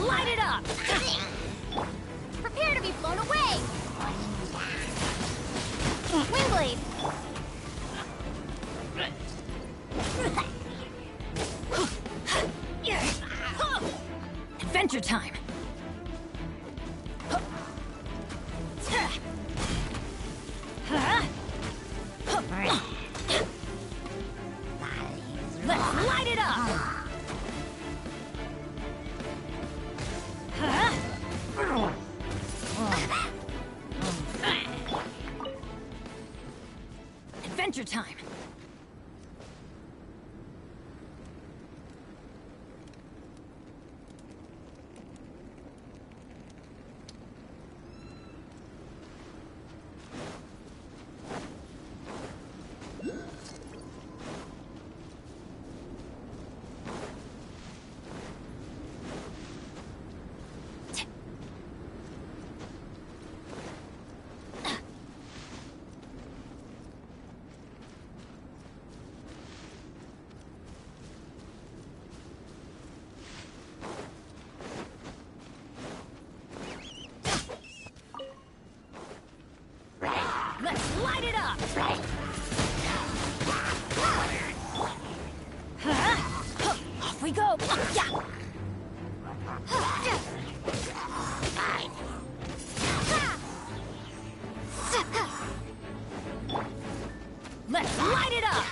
light it up! Prepare to be blown away! Windblade! Adventure time! Let's light it up! Adventure time! Let's light it up! Off we go! Let's light it up!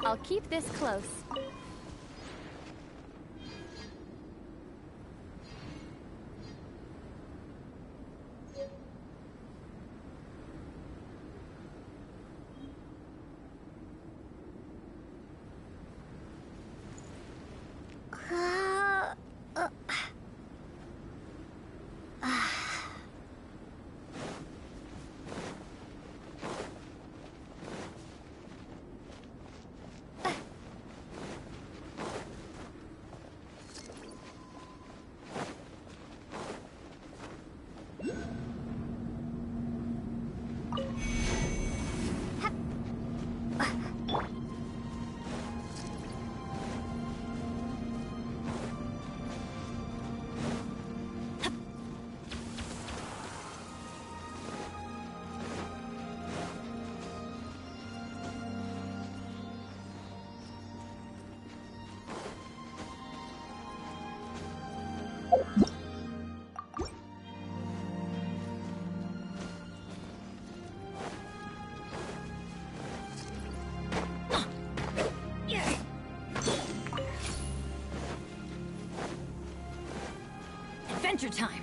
I'll keep this close. Adventure time!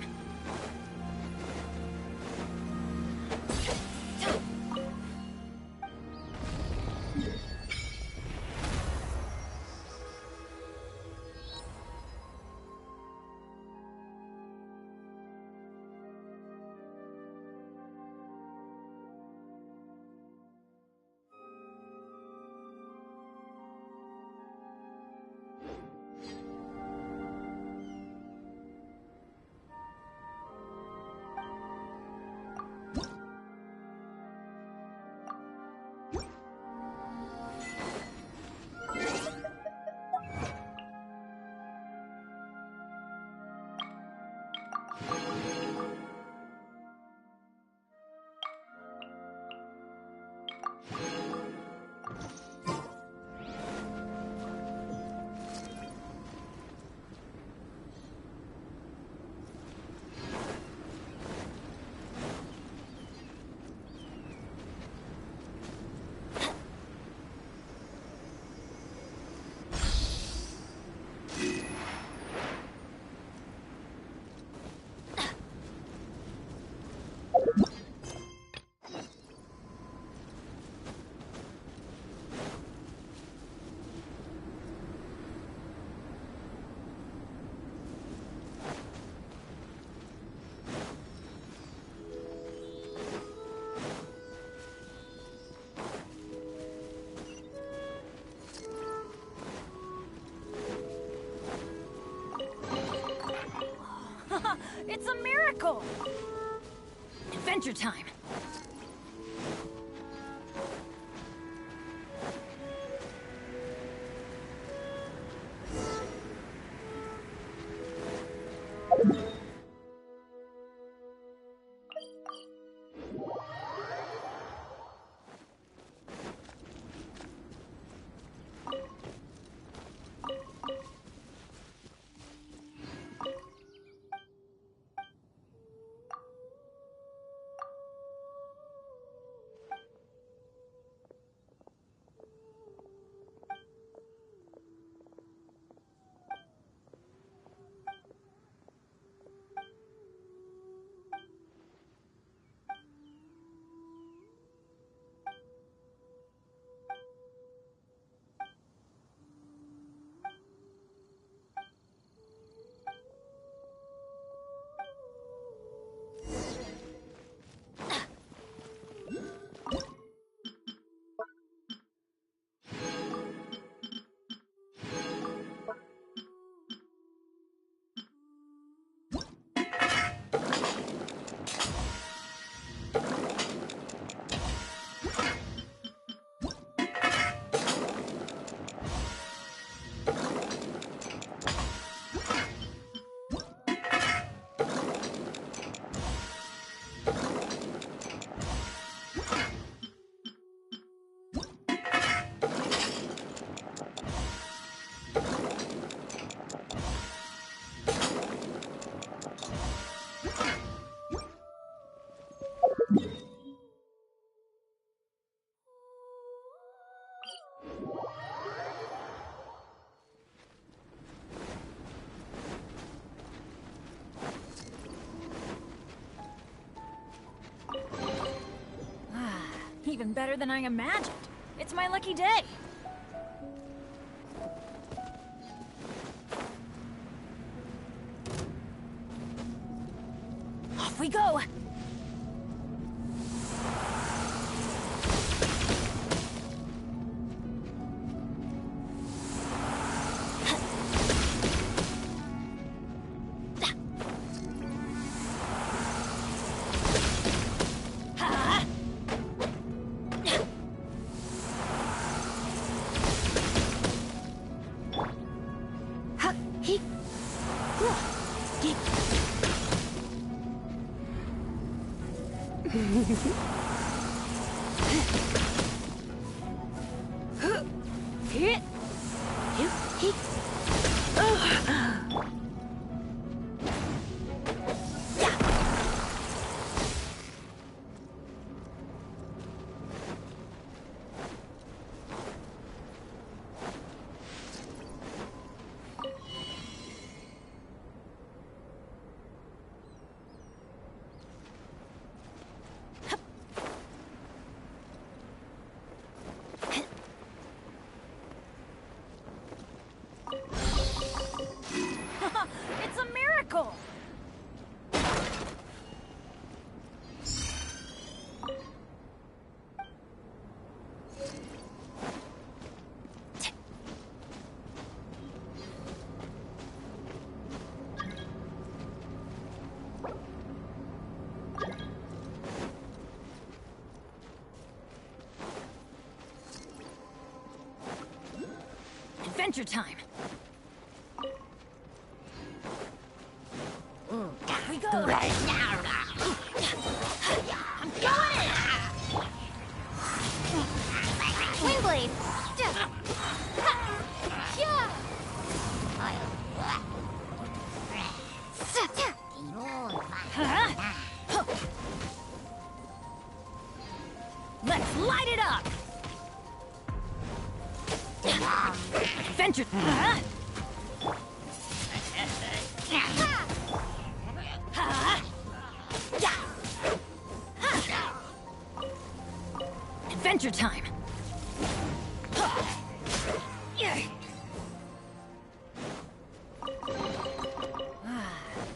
It's a miracle! Adventure time! Even better than I imagined. It's my lucky day. Off we go! It's a miracle! Adventure time! We go! I'm going! Windblade! Let's light it up! Adventure... Adventure time!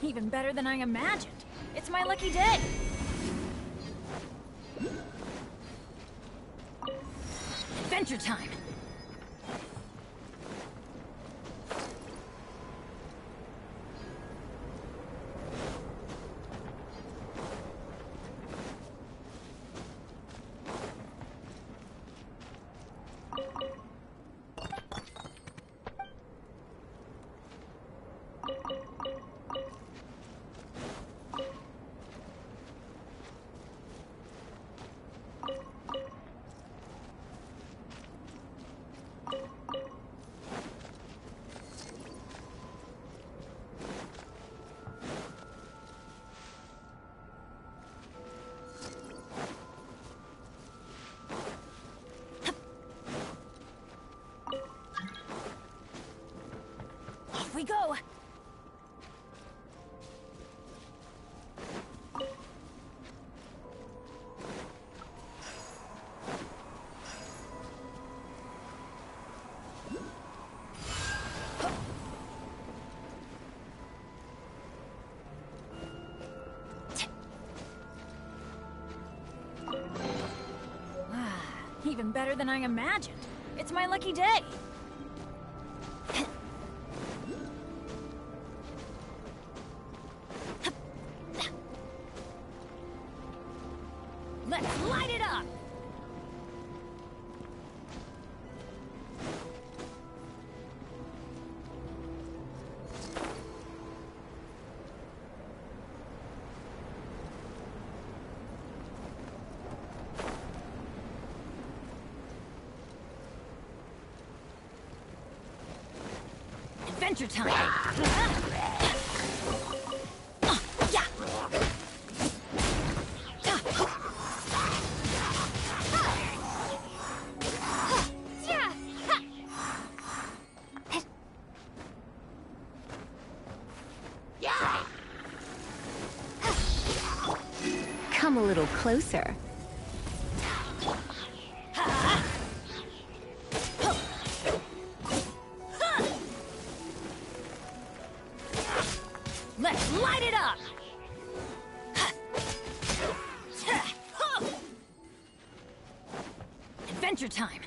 Even better than I imagined. It's my lucky day. Adventure time! Off we go! Even better than I imagined. It's my lucky day. Let's light it up! Adventure time! Come a little closer. Let's light it up! Adventure time!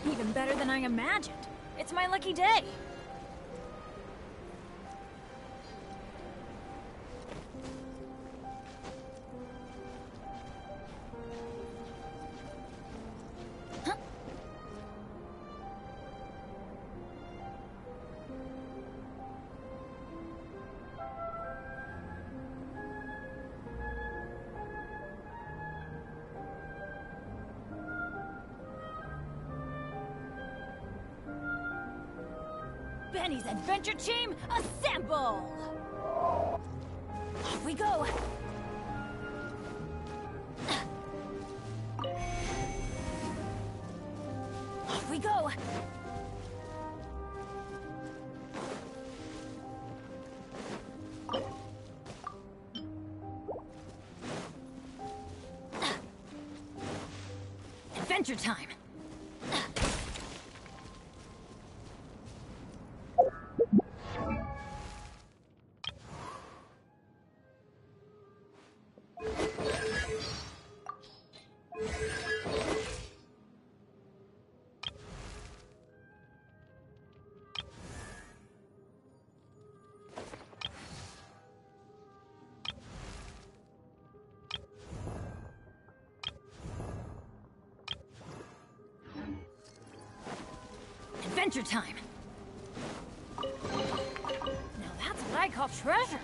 Even better than I imagined. It's my lucky day. Huh? Benny's adventure team, assemble! Off we go! Off we go! Adventure time! Adventure time! Now that's what I call treasure!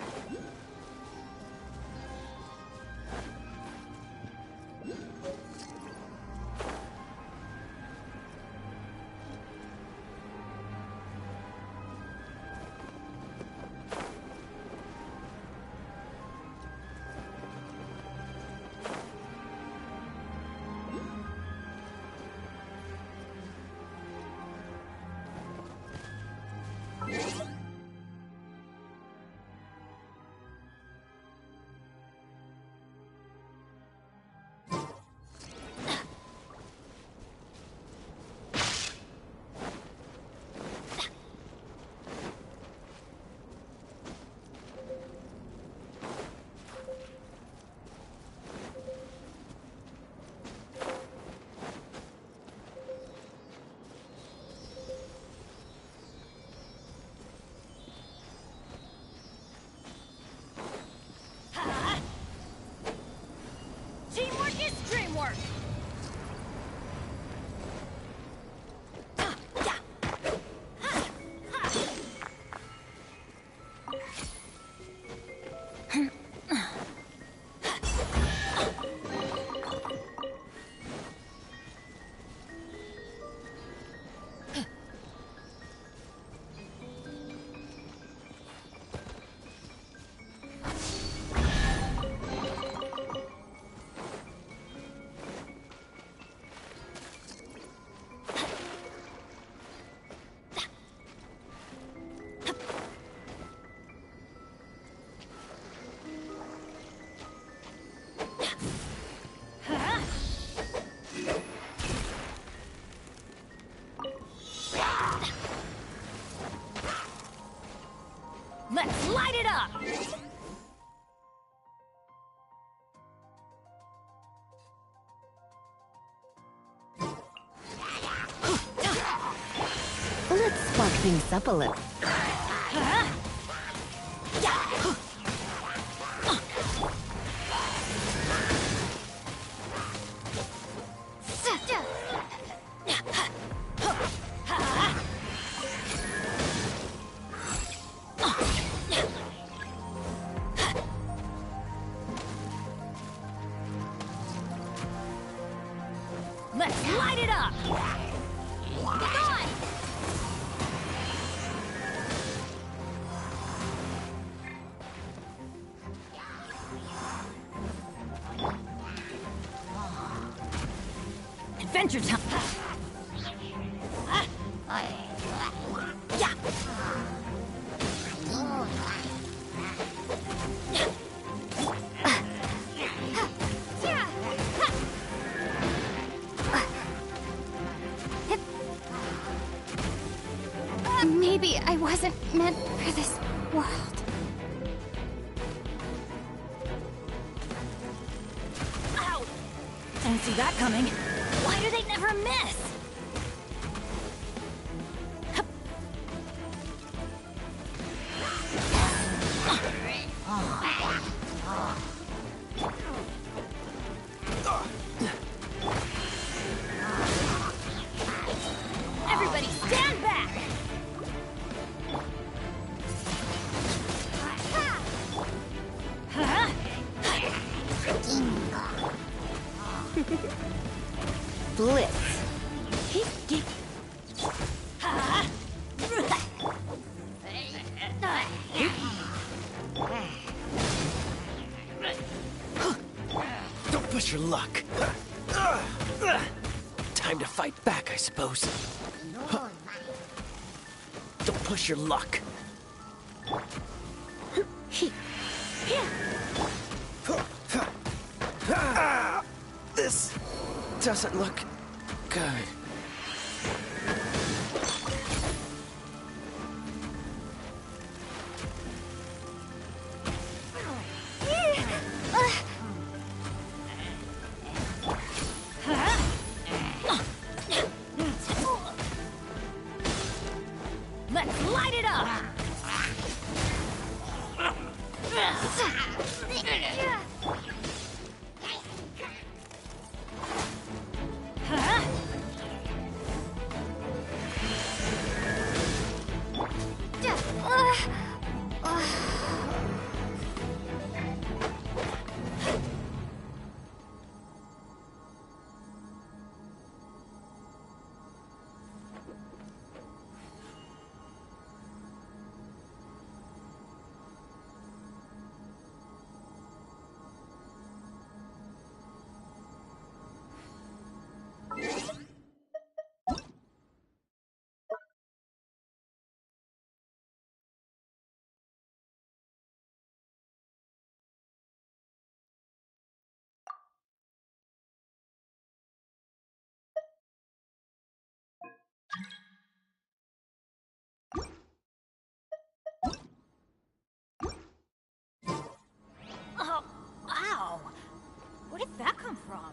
things up a little. Let's light it up! Come on! Adventure time! Yeah! Maybe I wasn't meant for this world. Ow! Didn't see that coming. Why do they never miss? Everybody stand back! Huh? Blitz. Don't push your luck. Time to fight back, I suppose. Don't push your luck. This doesn't look good. Let's light it up! Oh, ow! Where did that come from?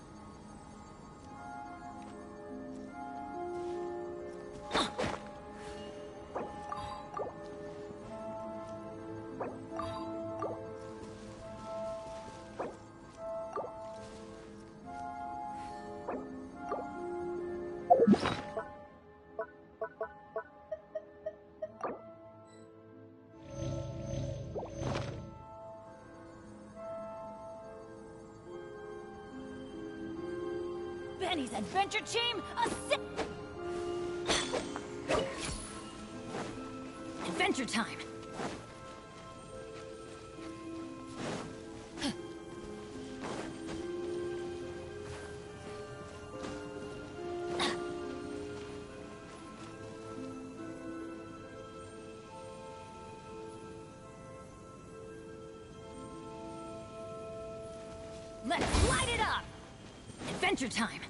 Benny's adventure team, adventure time. Let's light it up! Adventure time!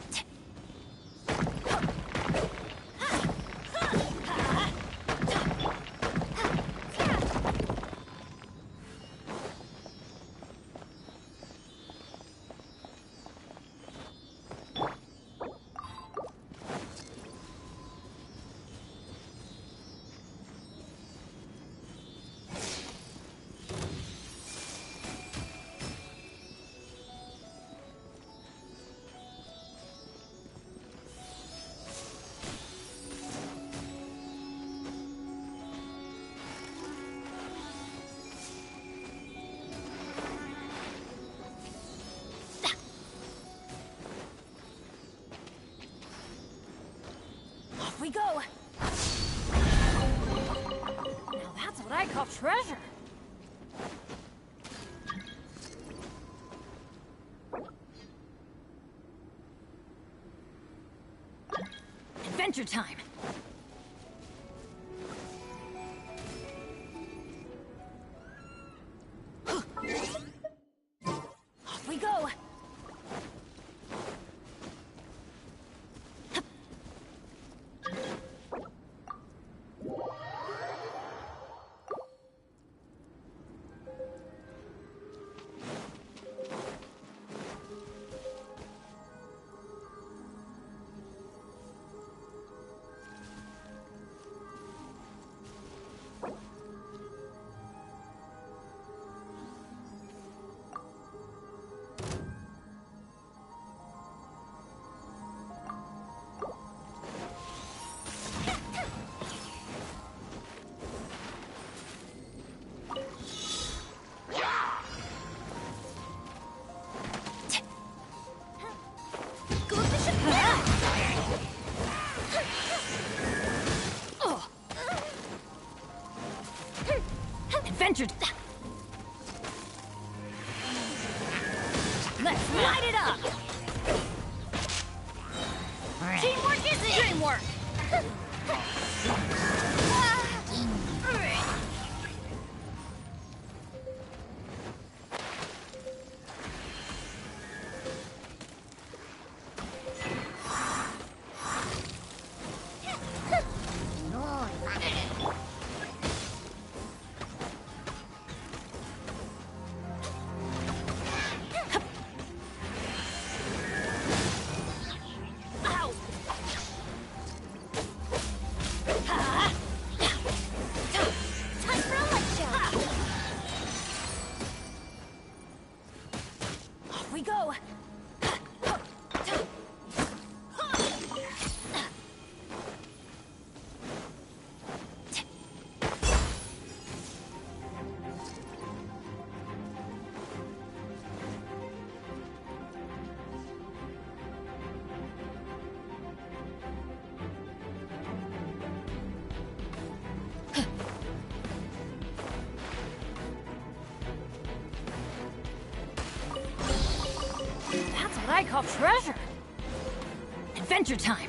we go! Now that's what I call treasure! Adventure time! Off we go! Adventure! Let's light it up! Teamwork is dreamwork! We go! That's what I call treasure! Adventure time!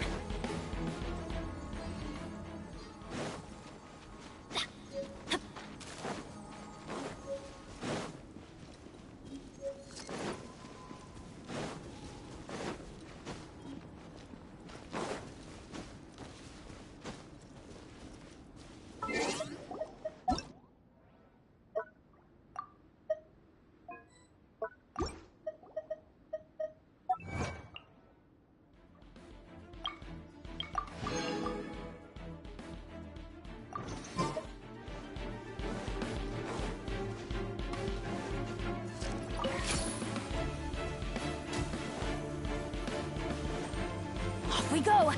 Off we go!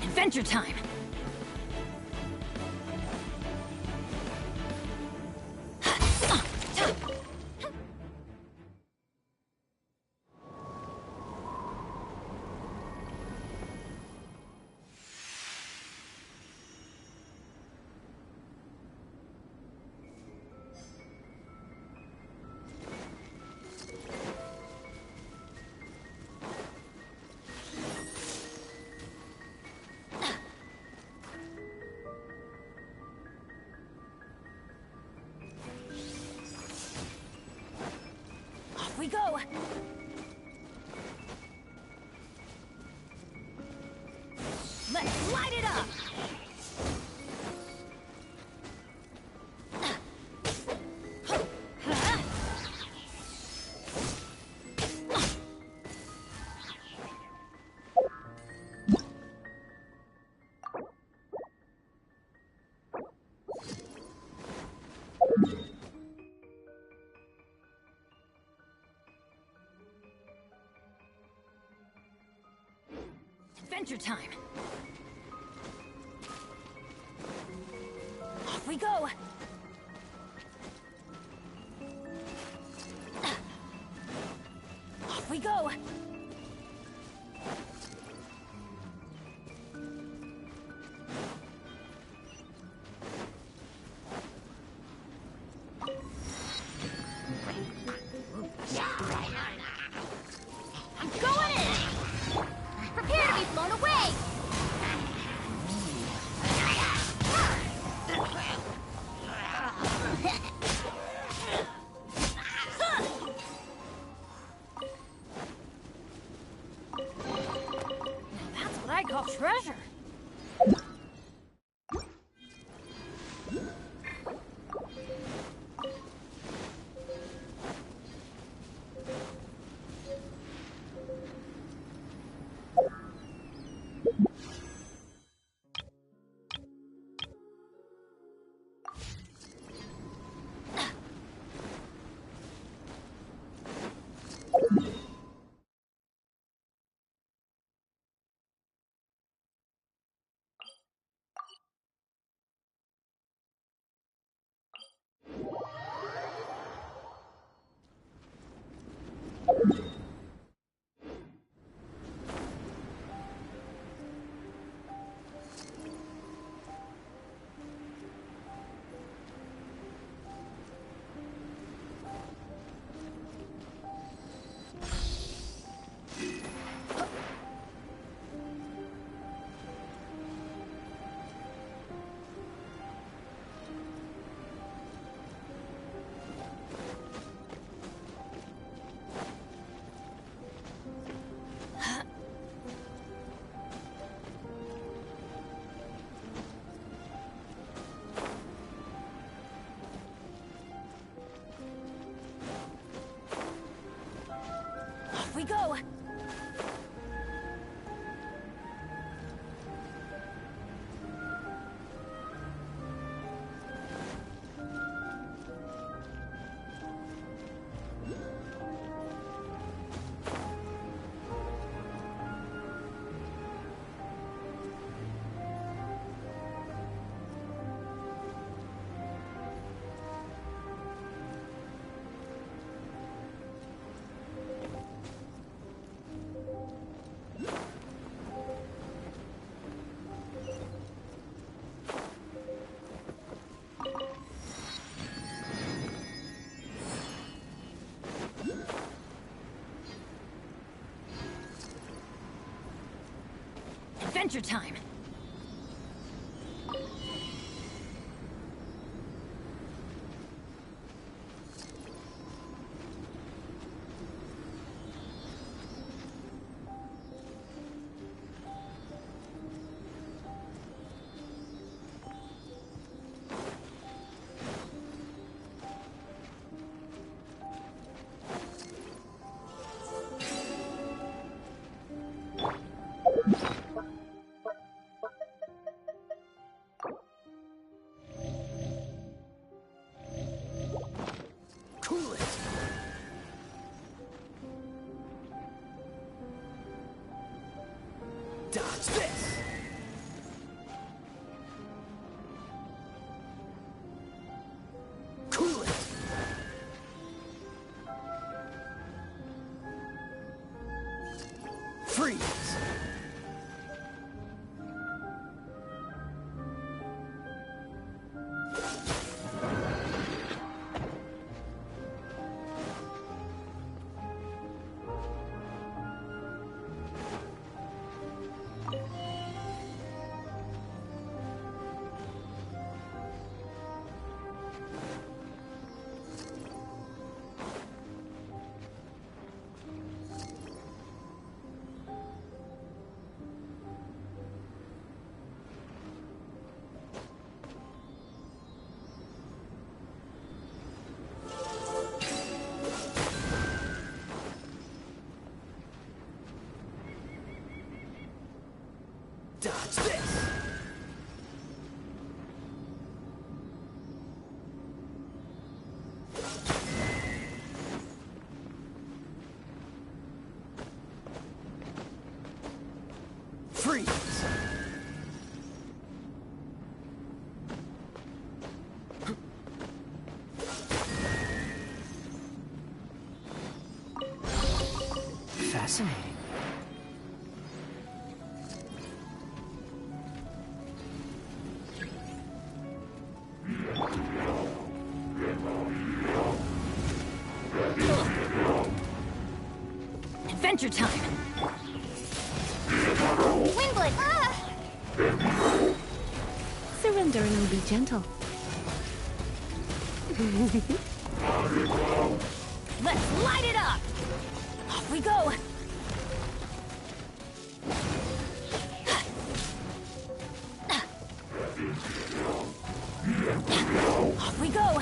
Adventure time! We go! Let's light it up! Adventure time! Off we go! Off we go! Treasure. We go! Adventure time! Cool it! Dodge this! Cool it! Freeze! Dodge this! Freeze! Fascinating. Adventure time! Windblood! Ah! Surrender and I'll be gentle. Let's light it up! Off we go! go!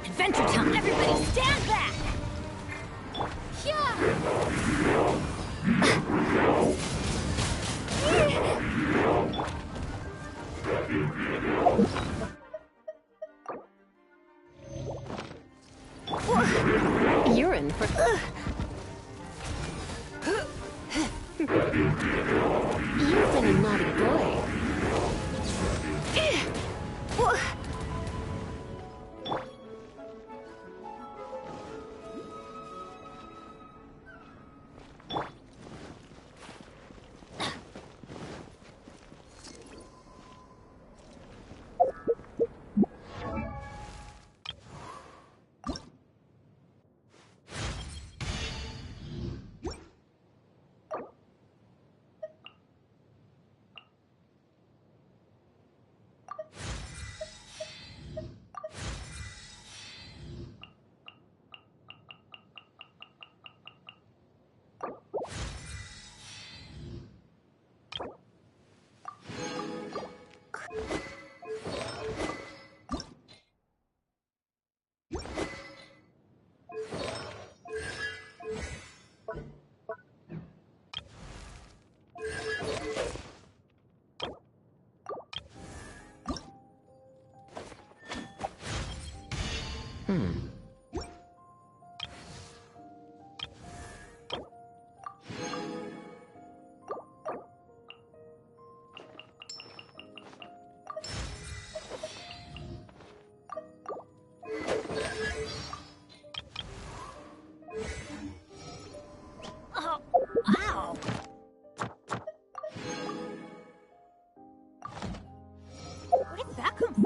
Adventure time! Everybody stand back! You're in for... You've been a naughty boy. Oh, ow! Where did that come from?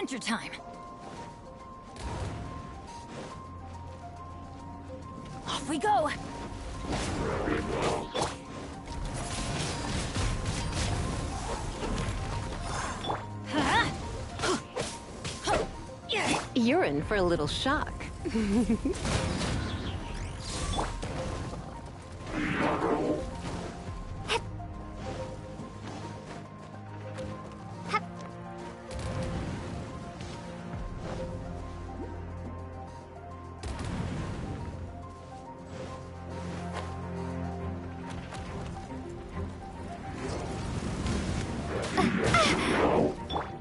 Adventure time! Off we go! You're in for a little shock.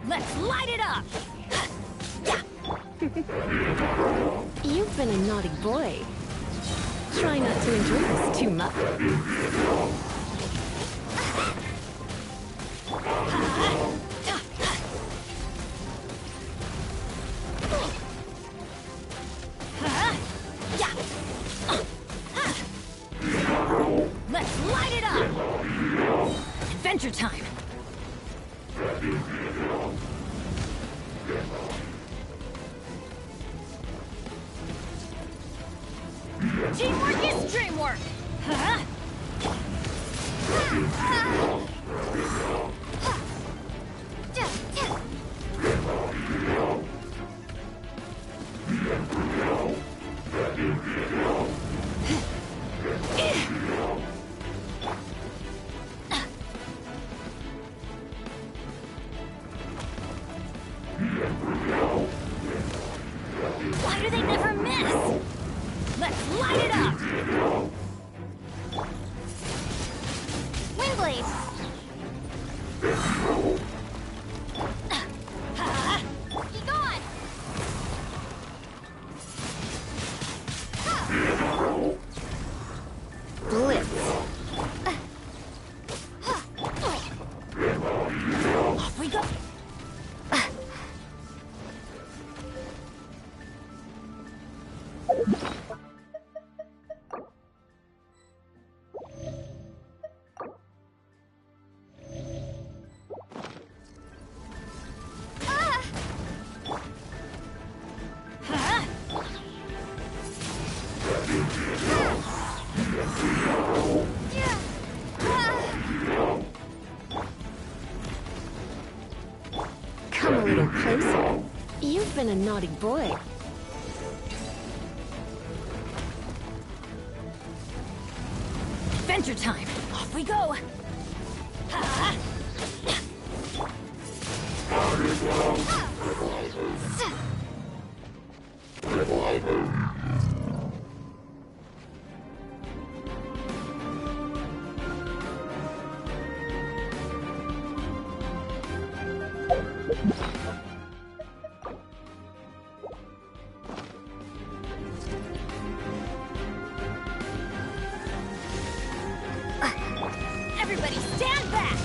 Let's light it up! You've been a naughty boy. Try not to enjoy this too much. Let's light it up! Adventure time! Teamwork is dreamwork! Huh? Why do they never miss? Let's light it up! Windblade! Be gone! Blitz. Off we go! Come a little closer. You've been a naughty boy. Adventure time! Off we go! Everybody stand back!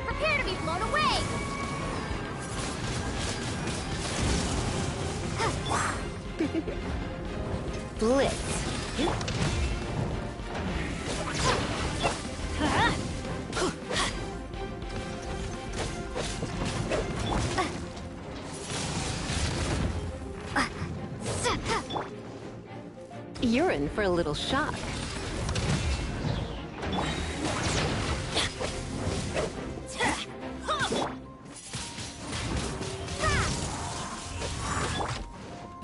Prepare to be blown away! Blitz. You're in for a little shock.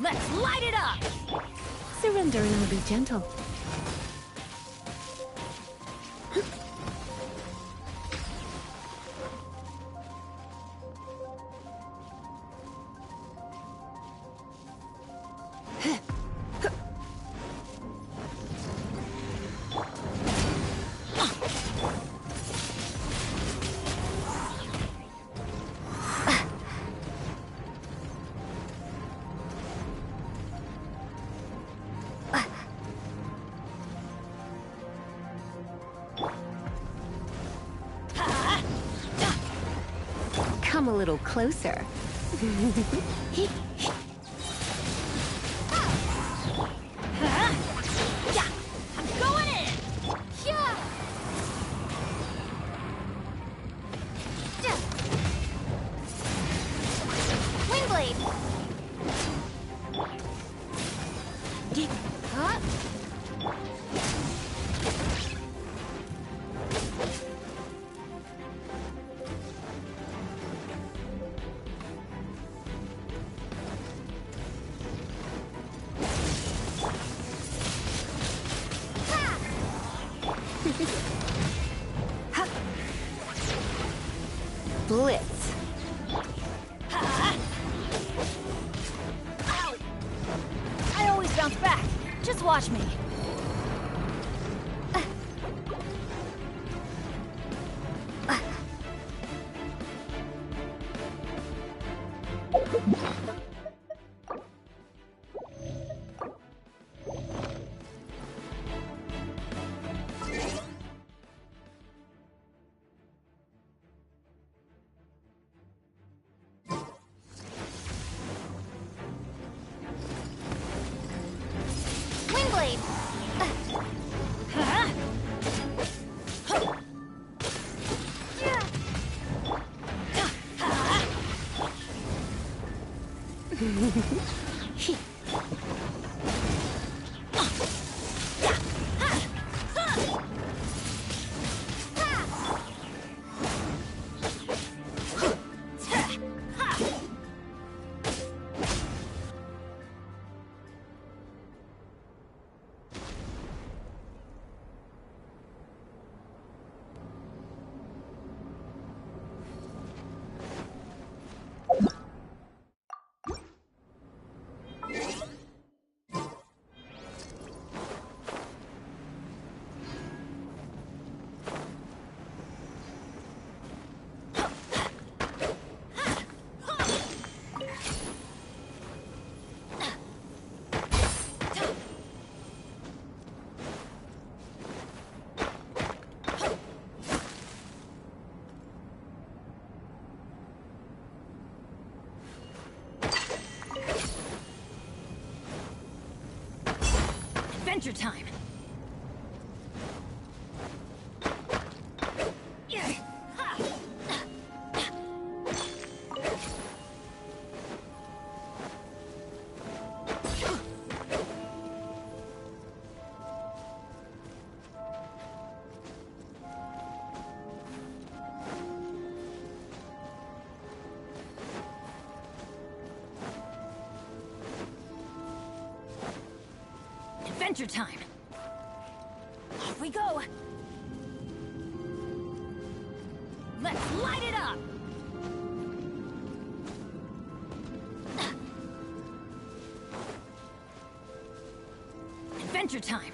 Let's light it up! Surrender and I'll be gentle. Come a little closer. I'm going in! Huh? Blitz. Ow! I always bounce back. Just watch me. Windblade! Huh? Adventure time. Adventure time. Off we go. Let's light it up. Adventure time.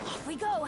Off we go.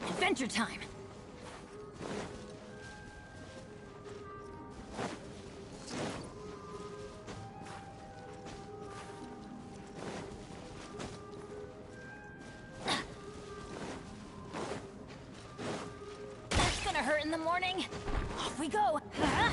Adventure time. That's gonna hurt in the morning. Off we go. Huh?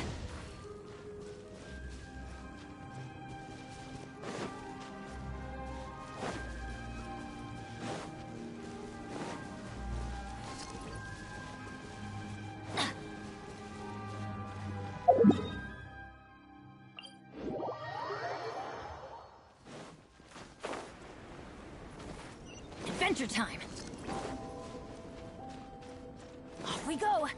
Adventure time. Off we go.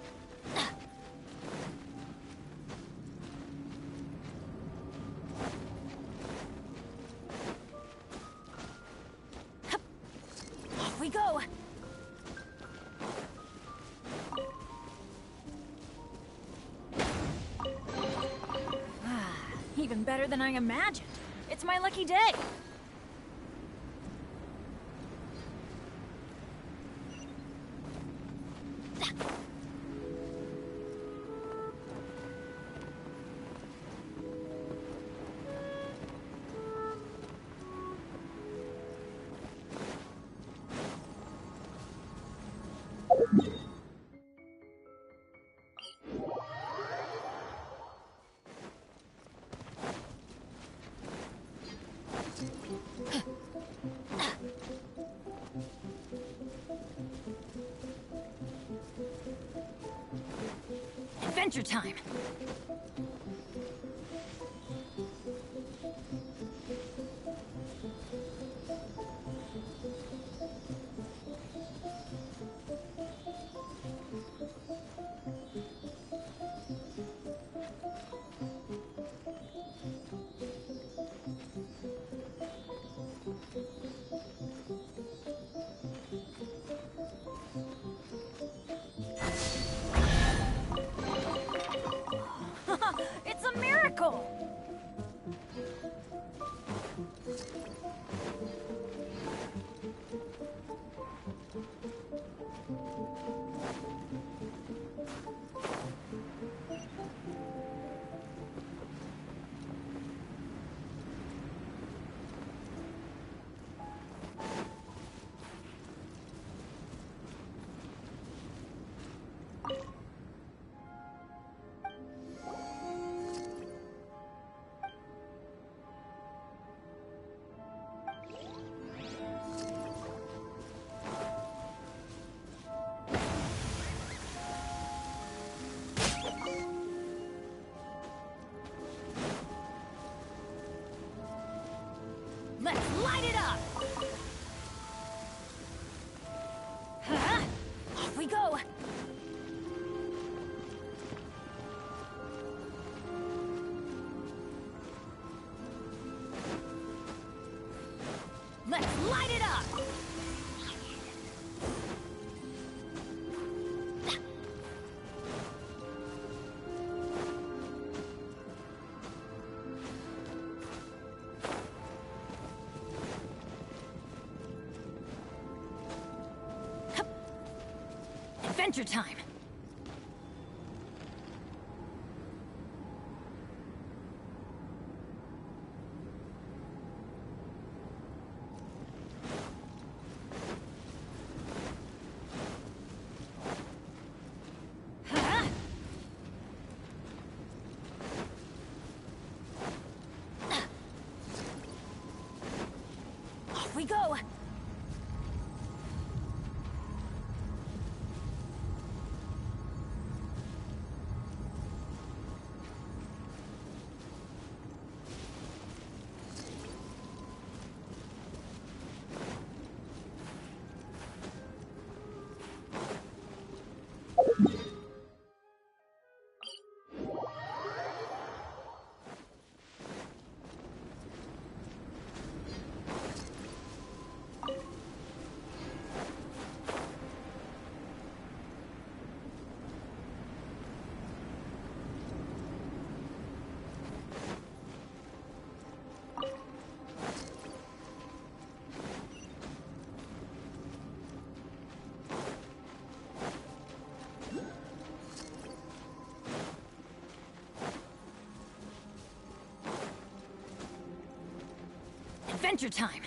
Even better than I imagined. It's my lucky day. Adventure time! It's a miracle! Let's light it up! Huh? Off we go! Let's light it up! Adventure time! Huh? Off we go! Adventure time!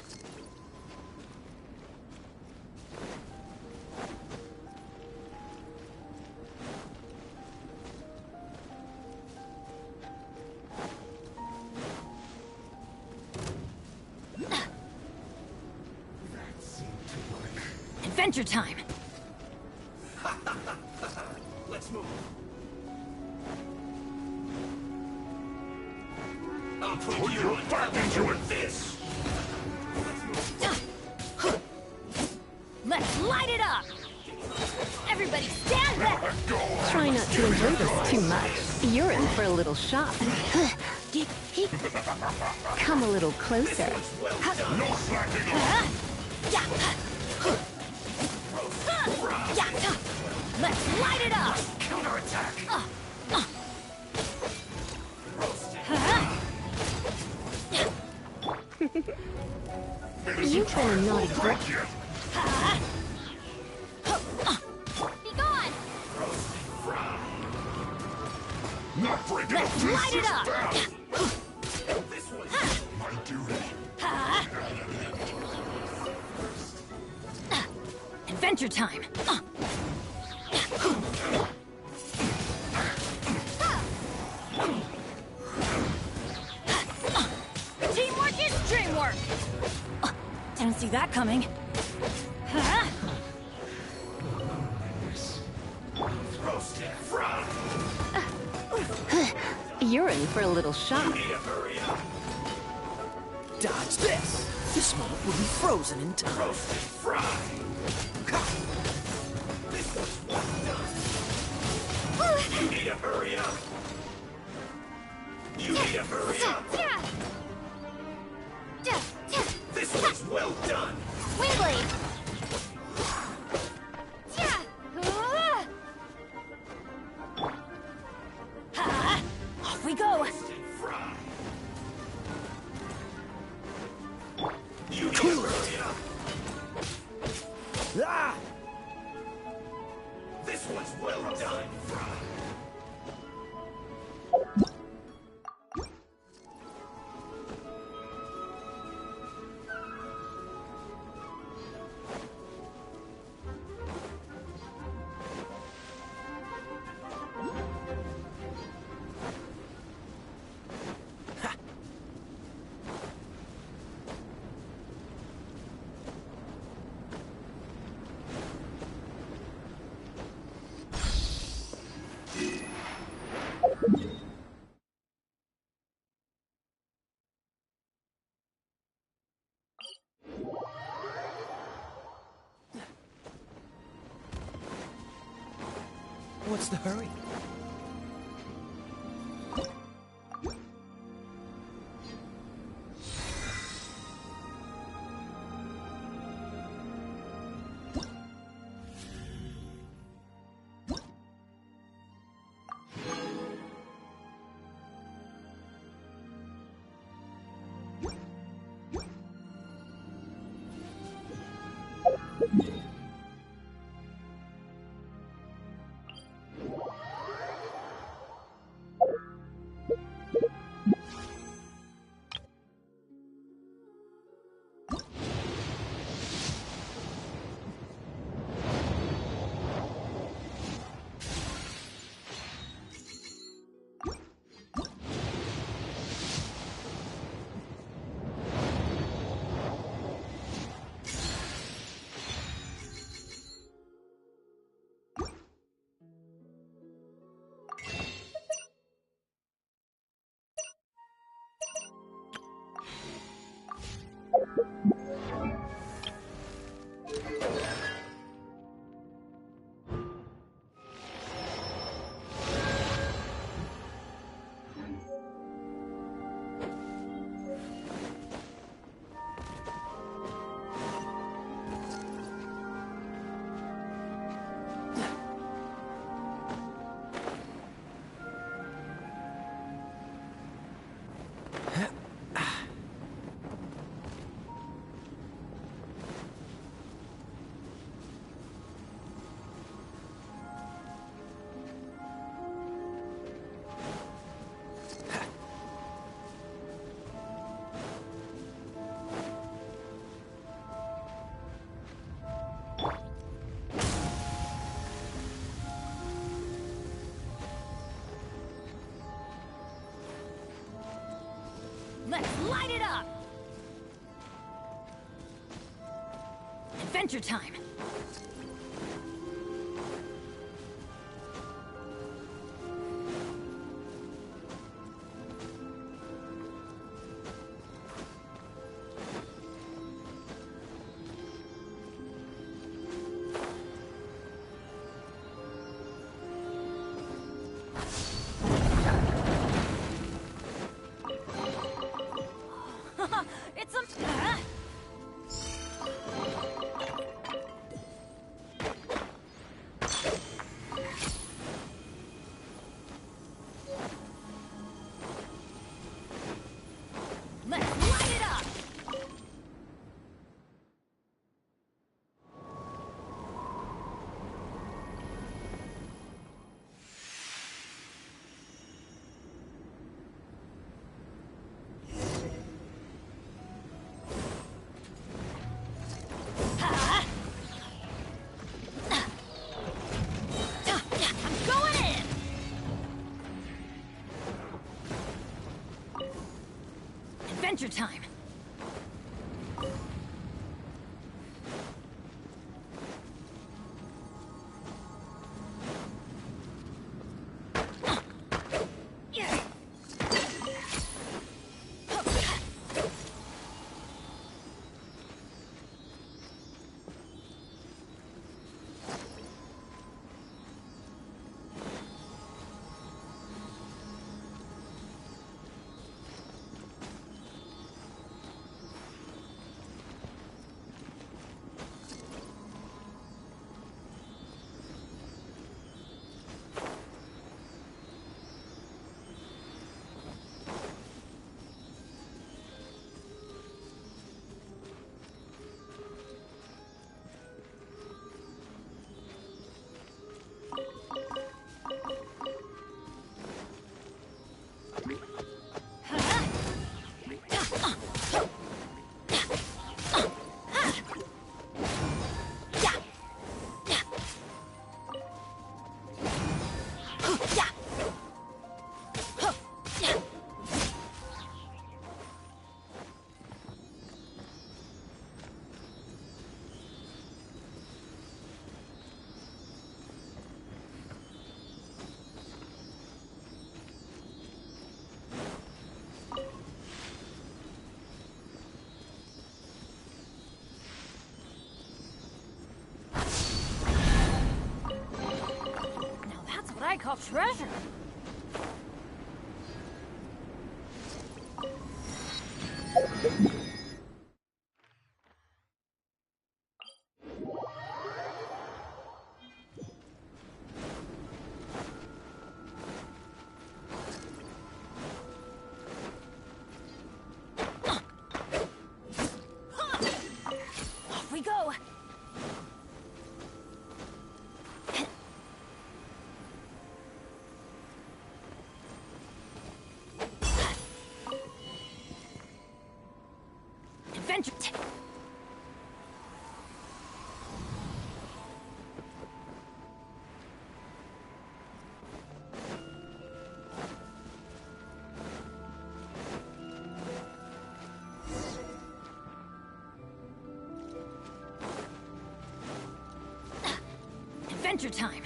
Adventure time! Let's move. I'll put your back into it. This. Let's light it up! Everybody stand back! Try not to enjoy this too much. You're in for a little shock. Come a little closer. No slacking off. Let's light it up! Counterattack. You've been a naughty boy. Be gone! Not breaking Let's up light it up! This was my duty. Adventure time! Teamwork is dreamwork! Didn't see that coming. Roasted, fried. You're in for a little shock. Need to hurry up. Dodge this! This moment will be frozen in time. Roasted, fried. This was well done. You need to hurry up. You need to hurry up. This was well done. Windblade! Off we go! Roasted, fried. You need to hurry up. Ah! This was well done, fried. What's the hurry? Let's light it up! Adventure time! It's a... Adventure time! I call treasure. Off we go. Adventure. Adventure time.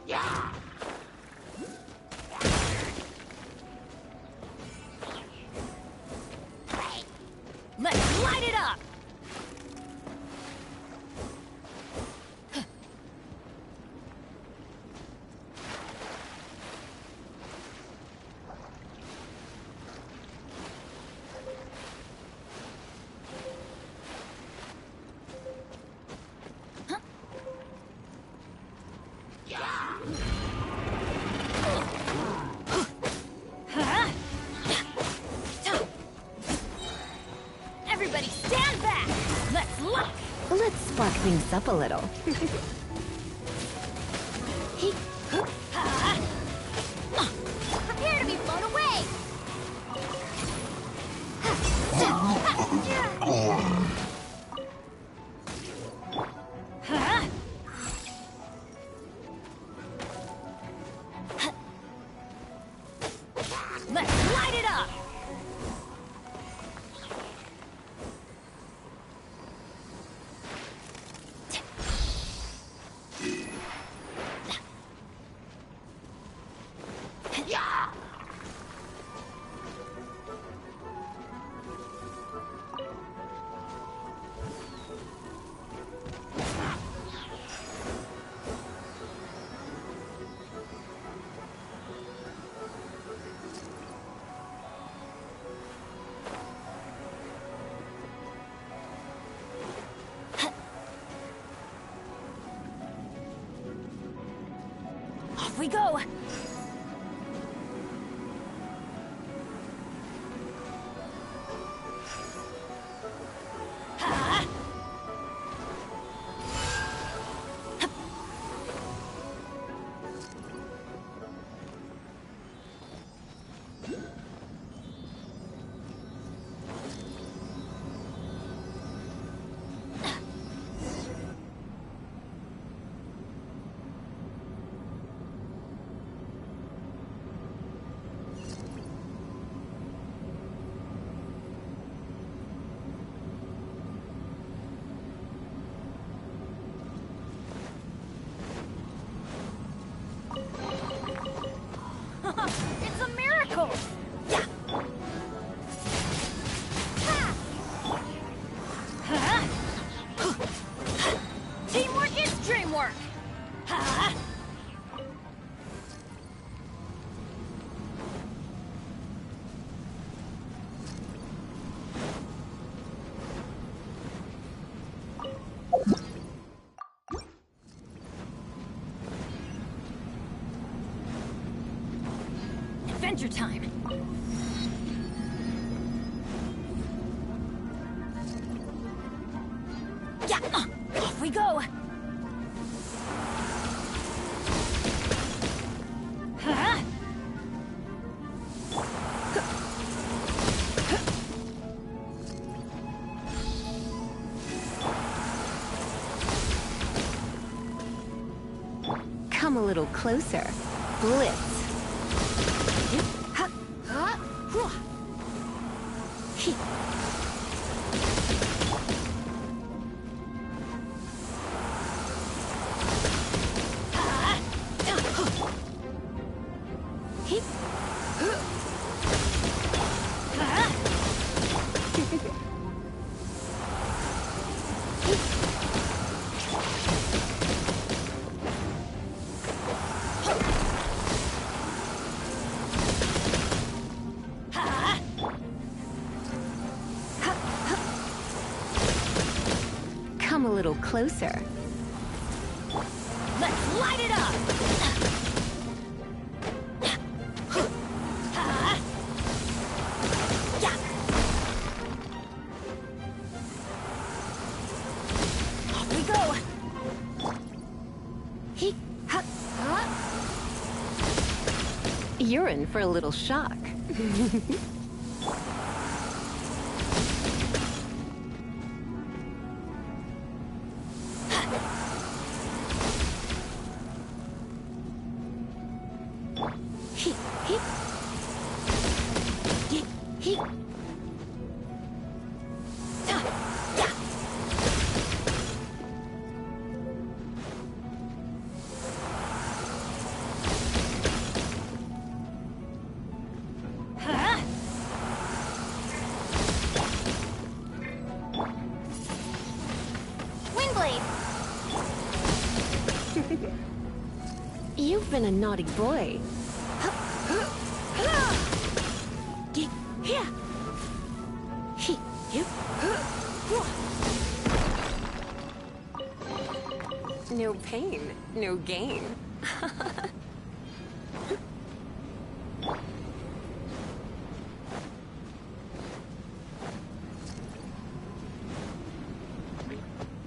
Yeah! Let's light it up! Everybody stand back! Let's look! Let's spark things up a little. Prepare to be blown away! Let's light it up! Off we go! Adventure time! Yeah! Off we go! Huh? Come a little closer. Blitz. Come a little closer. Let's light it up! Off we go! You're in for a little shock. You've been a naughty boy. No pain, no gain.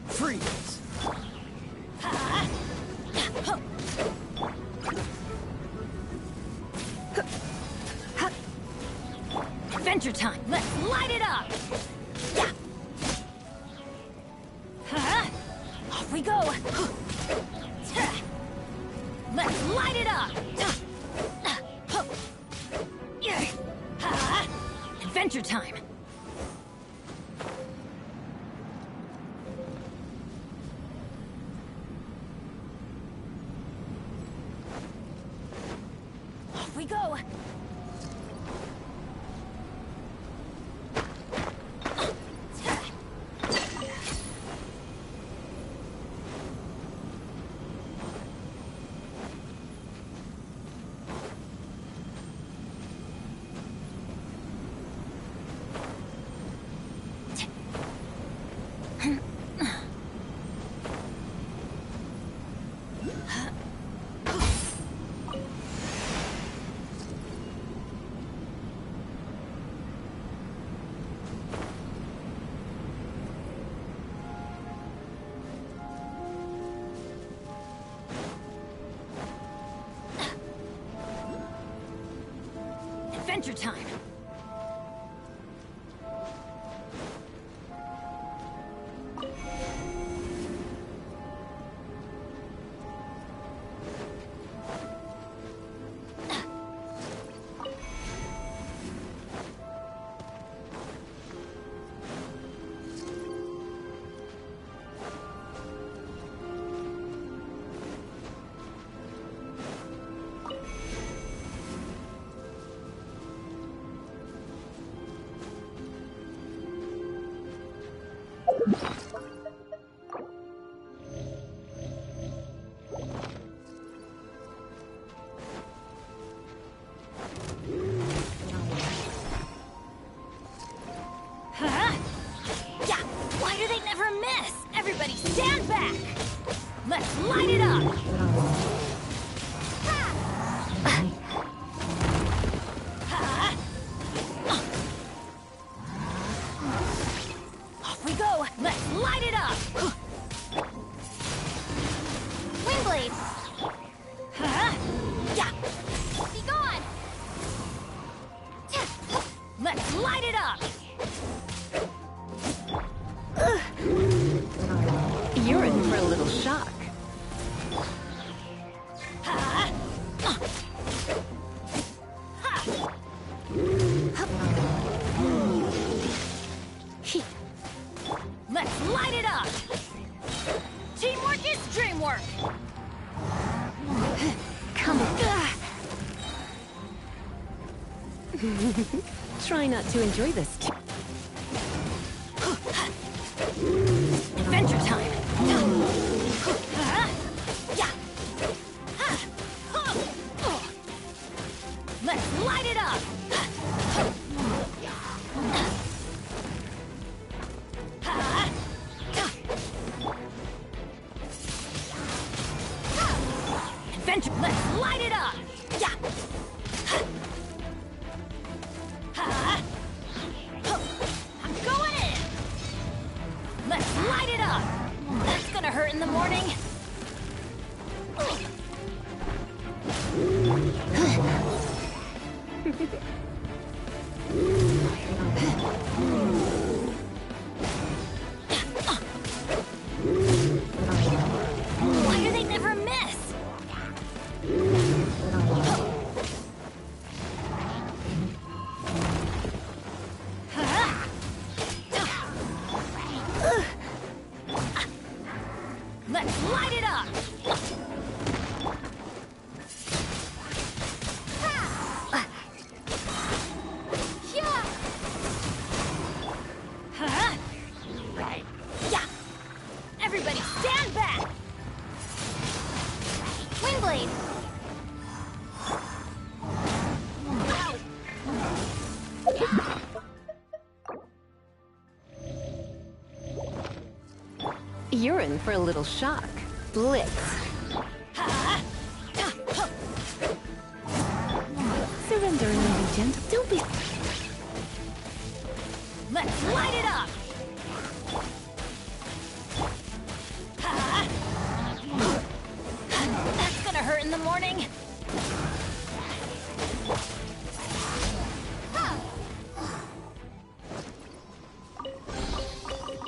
Freeze! Adventure time! Let's light it up! Yeah. Off we go! Let's light it up! Adventure time! Off we go! Adventure time! Try not to enjoy this. Adventure time! Let's light it up! Adventure! Let's light it up! I'm going in! Let's light it up! That's gonna hurt in the morning. Why do they never miss? Let's light it up! Yeah! Everybody stand back! Windblade! You're in for a little shock. Blitz. Surrender and be gentle. Don't be... Let's light it up! That's gonna hurt in the morning.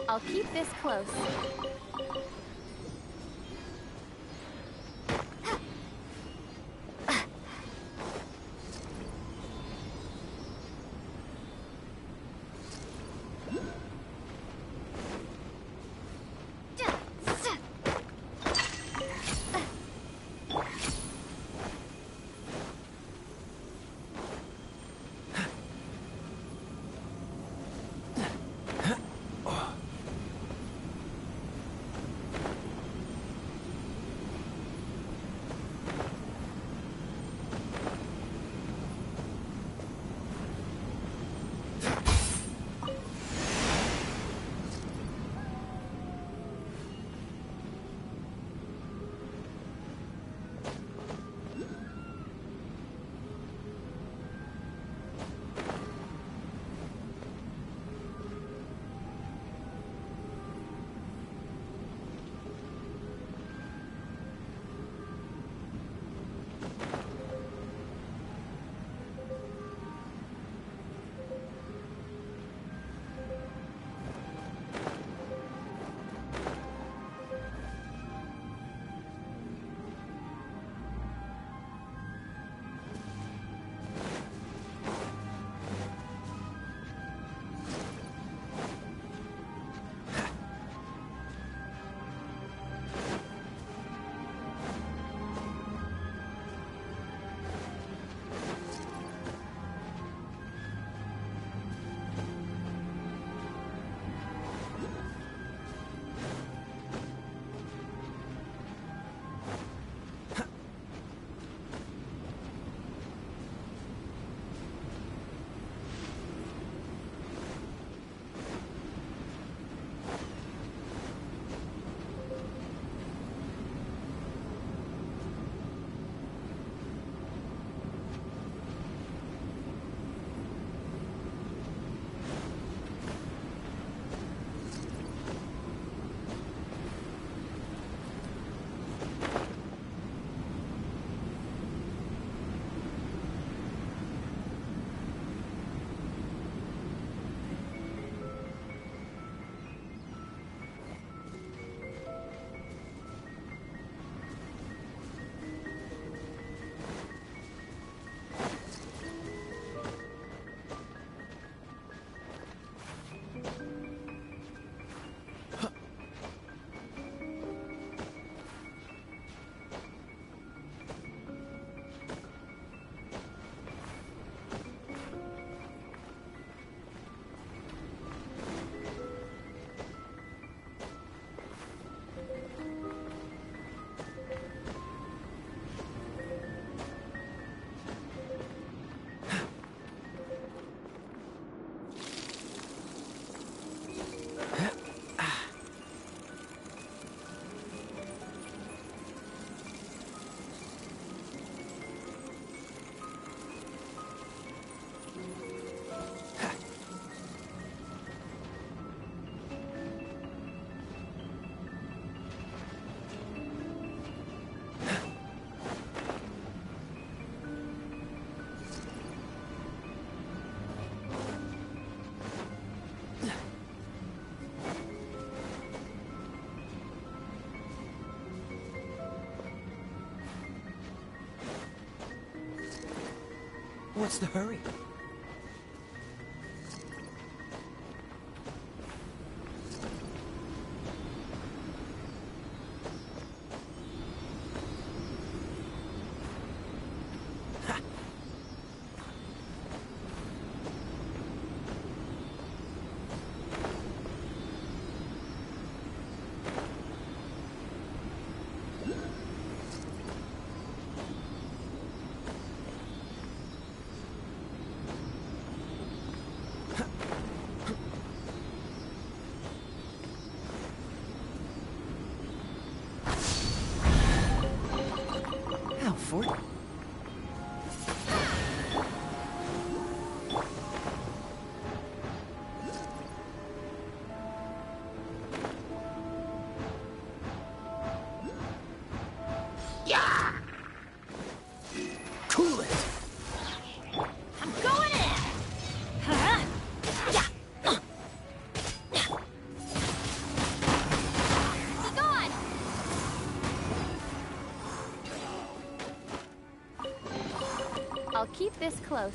I'll keep this close. What's the hurry? Alfred? Cool it! I'm going in! Huh? Yeah! Be gone! I'll keep this close.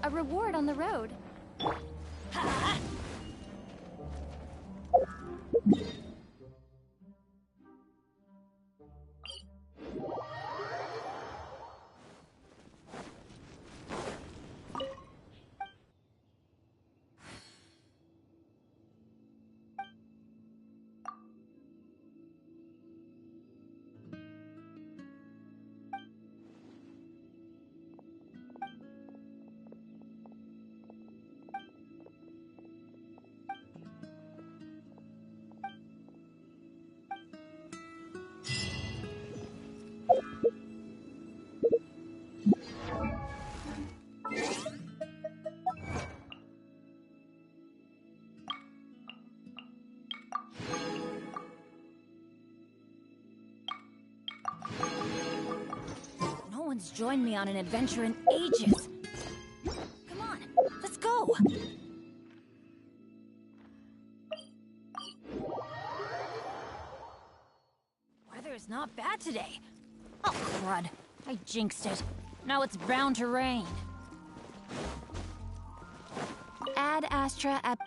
A reward on the road. No one's joined me on an adventure in ages. Come on, let's go! Weather is not bad today. Oh, crud. I jinxed it. Now it's bound to rain. Ad Astra at...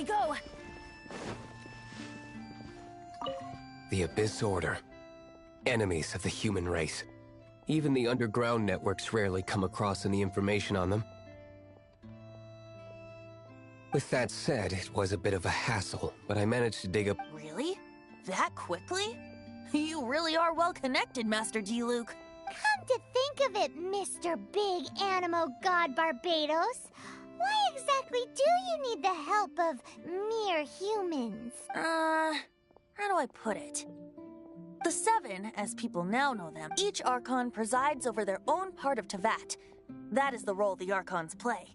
we go! The Abyss Order. Enemies of the human race. Even the underground networks rarely come across any information on them. With that said, it was a bit of a hassle, but I managed to dig up... Really? That quickly? You really are well connected, Master D. Luke. Come to think of it, Mr. Big Animo God Barbados, why exactly do you need the help of mere humans? How do I put it? The Seven, as people now know them, each Archon presides over their own part of Tevat. That is the role the Archons play.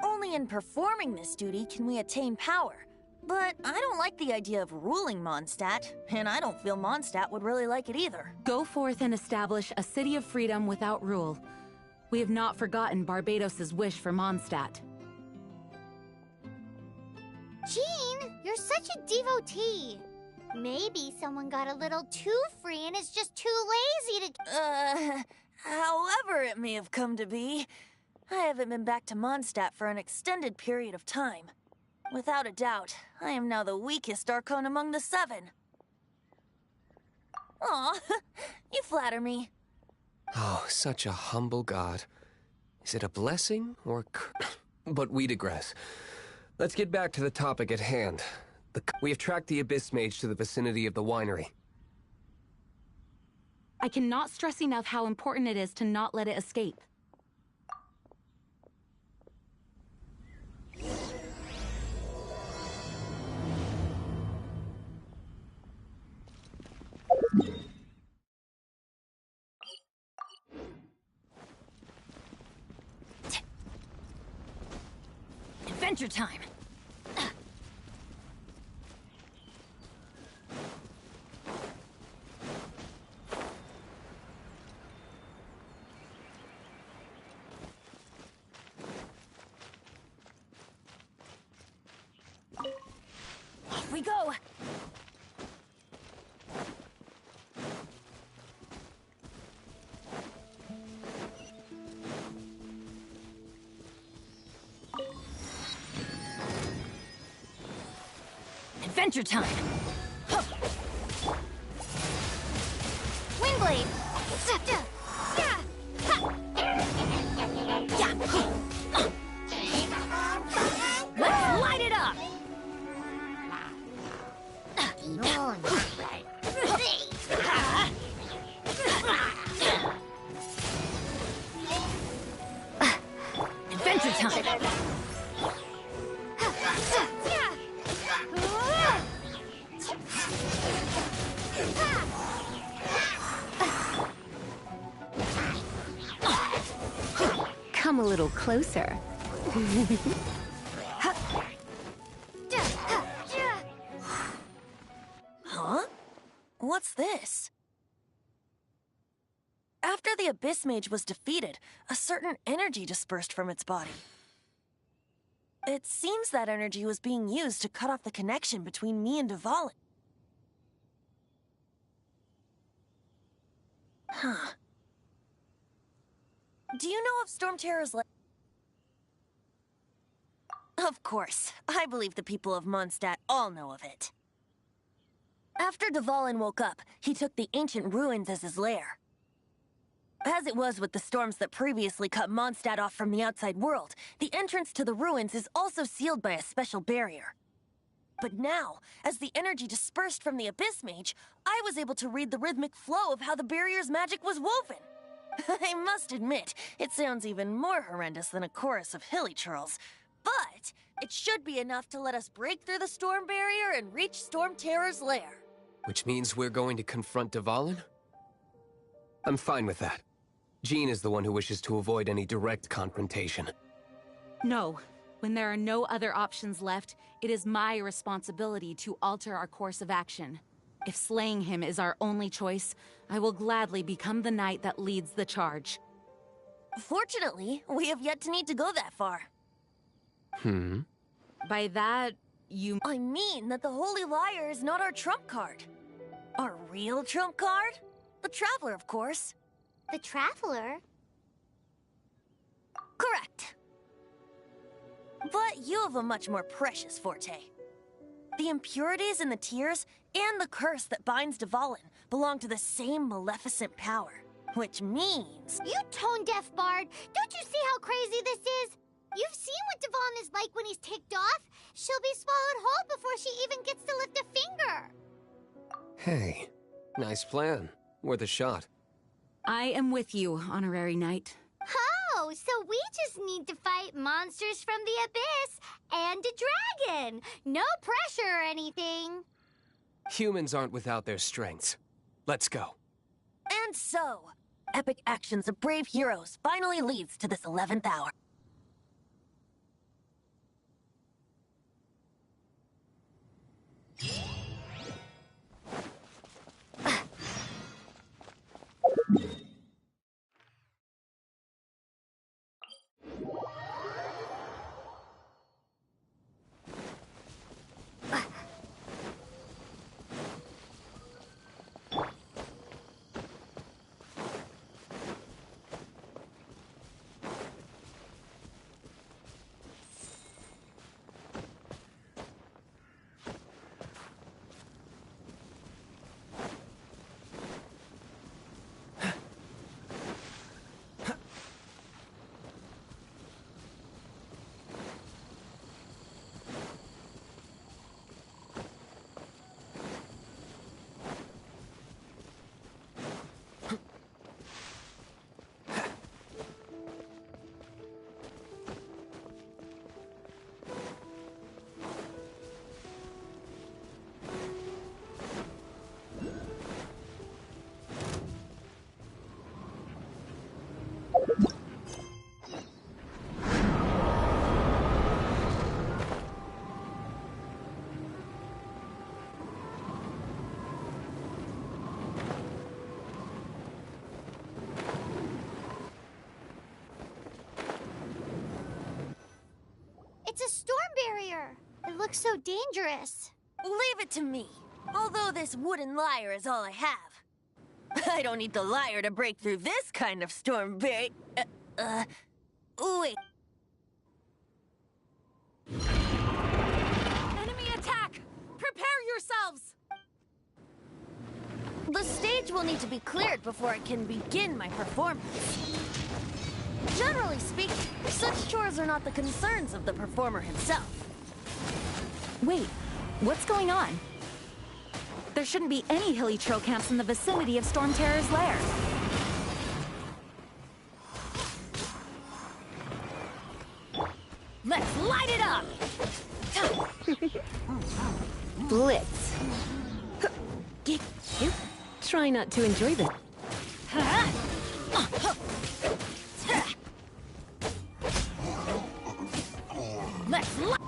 Only in performing this duty can we attain power. But I don't like the idea of ruling Mondstadt, and I don't feel Mondstadt would really like it either. Go forth and establish a city of freedom without rule. We have not forgotten Barbados' wish for Mondstadt. Jean, you're such a devotee. Maybe someone got a little too free and is just too lazy to... However it may have come to be, I haven't been back to Mondstadt for an extended period of time. Without a doubt, I am now the weakest Archon among the Seven. Aw, you flatter me. Oh, such a humble god. Is it a blessing or But we digress. Let's get back to the topic at hand. We have tracked the Abyss Mage to the vicinity of the winery. I cannot stress enough how important it is to not let it escape. Adventure time! Off we go! Adventure time! Huh. Windblade! Let's light it up! Adventure time! Come a little closer. Huh? What's this? After the Abyss Mage was defeated, a certain energy dispersed from its body. It seems that energy was being used to cut off the connection between me and Dvalin. Huh. Do you know of Storm Terror's Of course. I believe the people of Mondstadt all know of it. After Dvalin woke up, he took the ancient ruins as his lair. As it was with the storms that previously cut Mondstadt off from the outside world, the entrance to the ruins is also sealed by a special barrier. But now, as the energy dispersed from the Abyss Mage, I was able to read the rhythmic flow of how the barrier's magic was woven. I must admit, it sounds even more horrendous than a chorus of hilly churls. But it should be enough to let us break through the storm barrier and reach Storm Terror's lair. Which means we're going to confront Dvalin? I'm fine with that. Jean is the one who wishes to avoid any direct confrontation. No. When there are no other options left, it is my responsibility to alter our course of action. If slaying him is our only choice, I will gladly become the knight that leads the charge. Fortunately, we have yet to need to go that far. By that, you... I mean that the Holy Liar is not our trump card. Our real trump card? The Traveler, of course. The Traveler? Correct. But you have a much more precious forte. The impurities in the tears and the curse that binds Dvalin belong to the same maleficent power. Which means... You tone-deaf bard! Don't you see how crazy this is? You've seen what Dvalin is like when he's ticked off. She'll be swallowed whole before she even gets to lift a finger. Hey, nice plan. Worth a shot. I am with you, Honorary Knight. Oh, so we just need to fight monsters from the abyss and a dragon. No pressure or anything. Humans aren't without their strengths. Let's go. And so, epic actions of brave heroes finally leads to this 11th hour. It's a storm barrier. It looks so dangerous. Leave it to me. Although this wooden lyre is all I have. I don't need the lyre to break through this kind of storm barrier. Wait. Enemy attack! Prepare yourselves! The stage will need to be cleared before I can begin my performance. Generally speaking, such chores are not the concerns of the performer himself. Wait, what's going on? There shouldn't be any hilly trail camps in the vicinity of Storm Terror's lair. Let's light it up! Blitz. Try not to enjoy this. Let's light...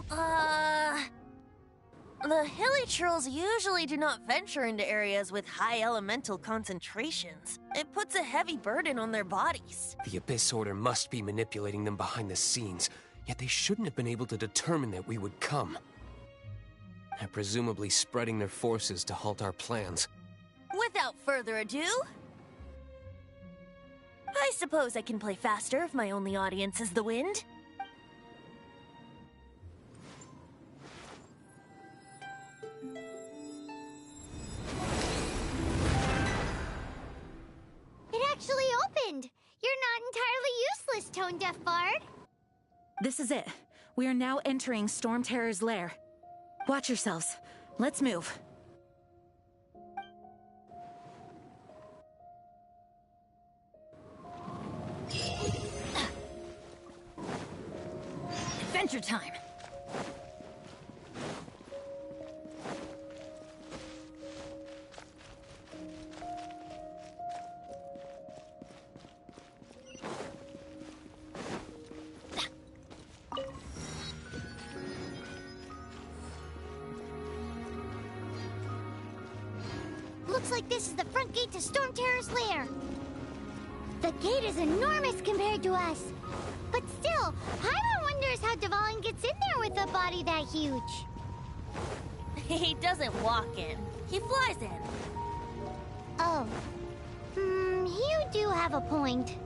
The hilly trolls usually do not venture into areas with high elemental concentrations. It puts a heavy burden on their bodies. The Abyss Order must be manipulating them behind the scenes, yet they shouldn't have been able to determine that we would come. They're presumably spreading their forces to halt our plans. Without further ado, I suppose I can play faster if my only audience is the wind. It actually opened. You're not entirely useless, tone-deaf bard. This is it. We are now entering Storm Terror's lair. Watch yourselves. Let's move. Adventure time! Looks like this is the front gate to Storm Terror's lair. The gate is enormous compared to us. But still, Paimon wonders how Dvalin gets in there with a body that huge. He doesn't walk in. He flies in. Oh. You do have a point.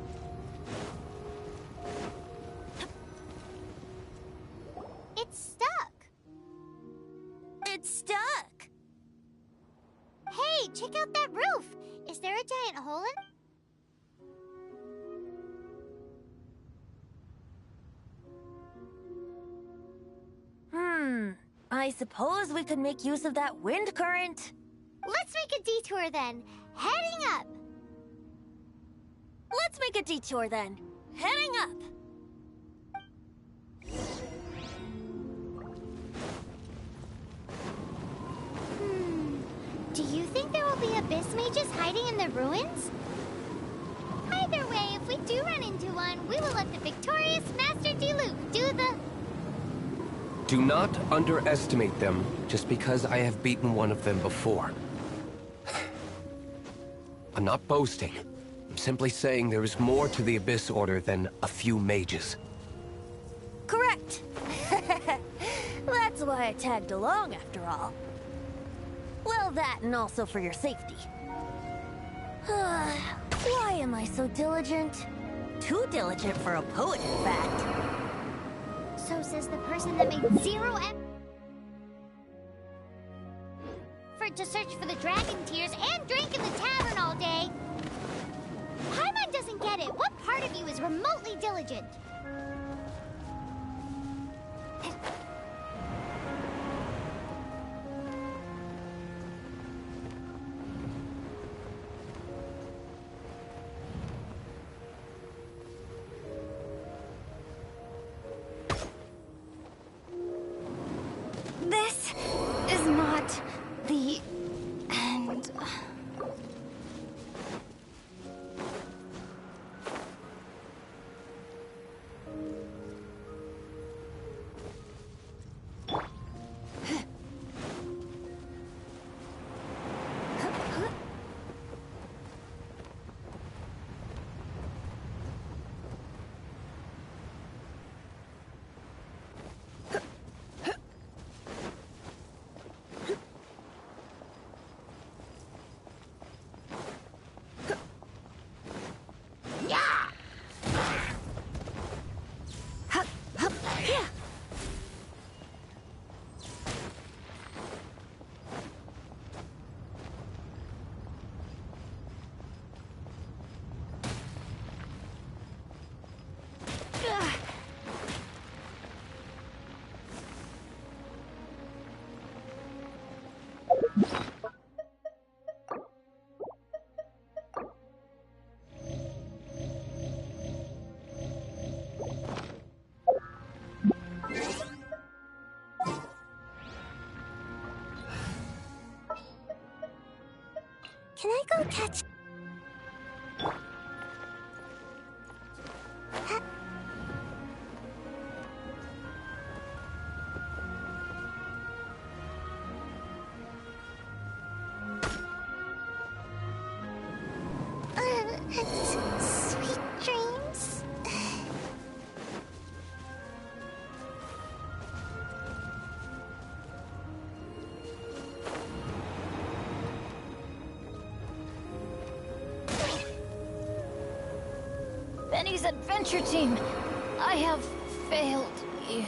I suppose we could make use of that wind current. Let's make a detour then. Heading up. Let's make a detour then. Heading up. Do you think there will be abyss mages hiding in the ruins? Either way, if we do run into one, we will let the victorious Master Diluc do the... Do not underestimate them just because I have beaten one of them before. I'm not boasting. I'm simply saying there is more to the Abyss Order than a few mages. Correct. That's why I tagged along after all. Well, that and also for your safety. Why am I so diligent? Too diligent for a poet, in fact. So says the person that made zero effort to search for the dragon tears and drink in the tavern all day. Paimon doesn't get it. What part of you is remotely diligent? This is not the end. Can I go catch... Sweet dreams. Benny's adventure team, I have failed you.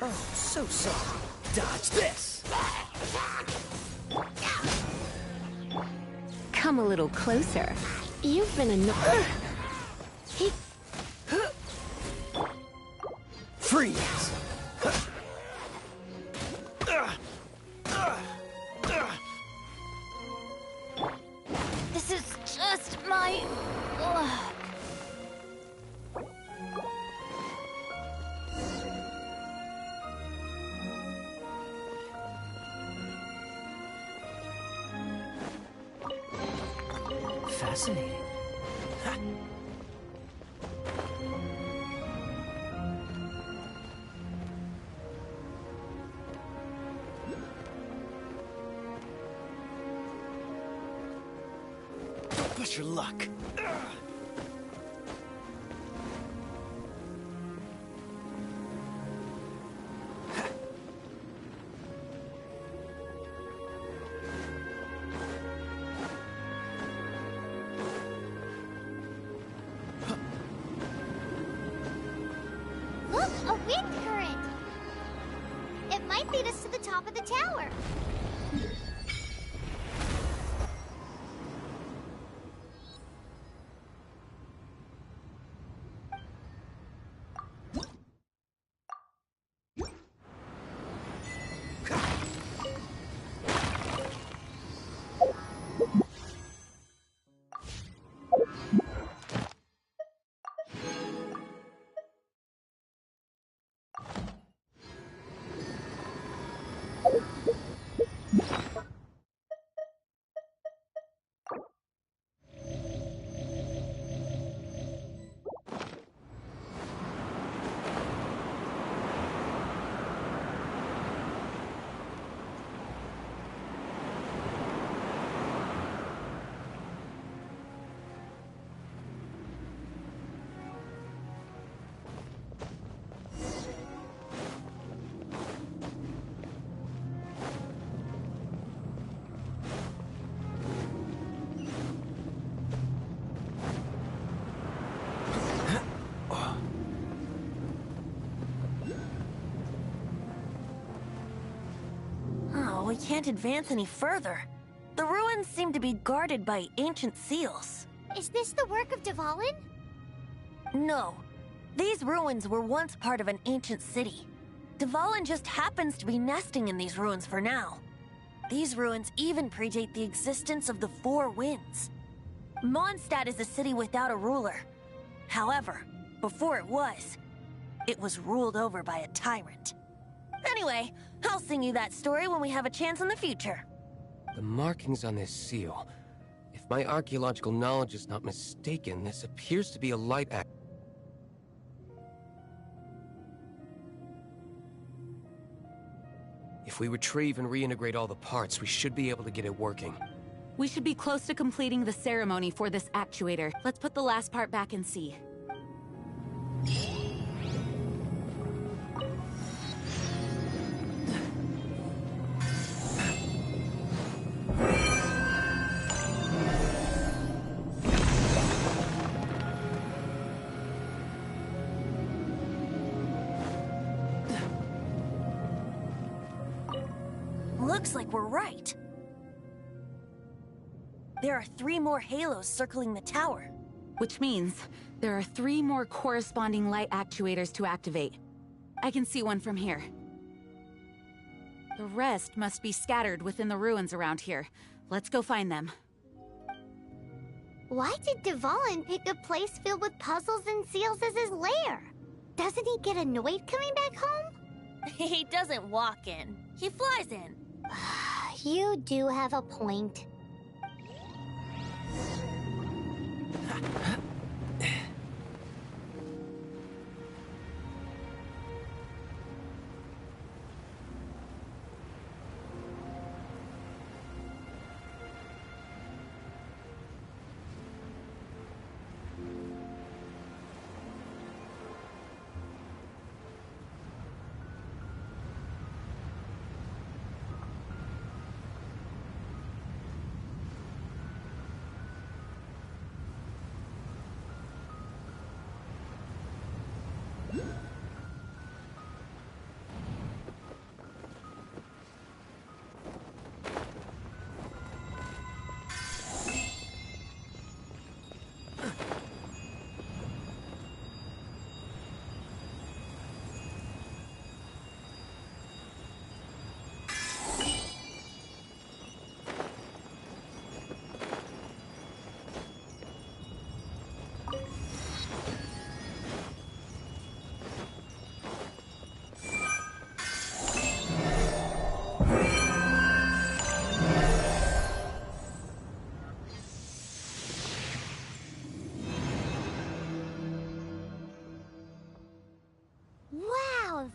Oh, so sorry. Dodge this! Come a little closer. You've been Freeze! This is just my luck. Fascinating. Ha. Don't push your luck. A wind current! It might lead us to the top of the tower. We can't advance any further. The ruins seem to be guarded by ancient seals. Is this the work of Dvalin? No. These ruins were once part of an ancient city. Dvalin just happens to be nesting in these ruins for now. These ruins even predate the existence of the Four Winds. Mondstadt is a city without a ruler. However, before it was ruled over by a tyrant. Anyway, I'll sing you that story when we have a chance in the future. The markings on this seal. If my archaeological knowledge is not mistaken, this appears to be a light act. If we retrieve and reintegrate all the parts, we should be able to get it working. We should be close to completing the ceremony for this actuator. Let's put the last part back and see. Looks like we're right. There are 3 more halos circling the tower. Which means there are 3 more corresponding light actuators to activate. I can see one from here. The rest must be scattered within the ruins around here. Let's go find them. Why did Dvalin pick a place filled with puzzles and seals as his lair? Doesn't he get annoyed coming back home? He doesn't walk in. He flies in. You do have a point.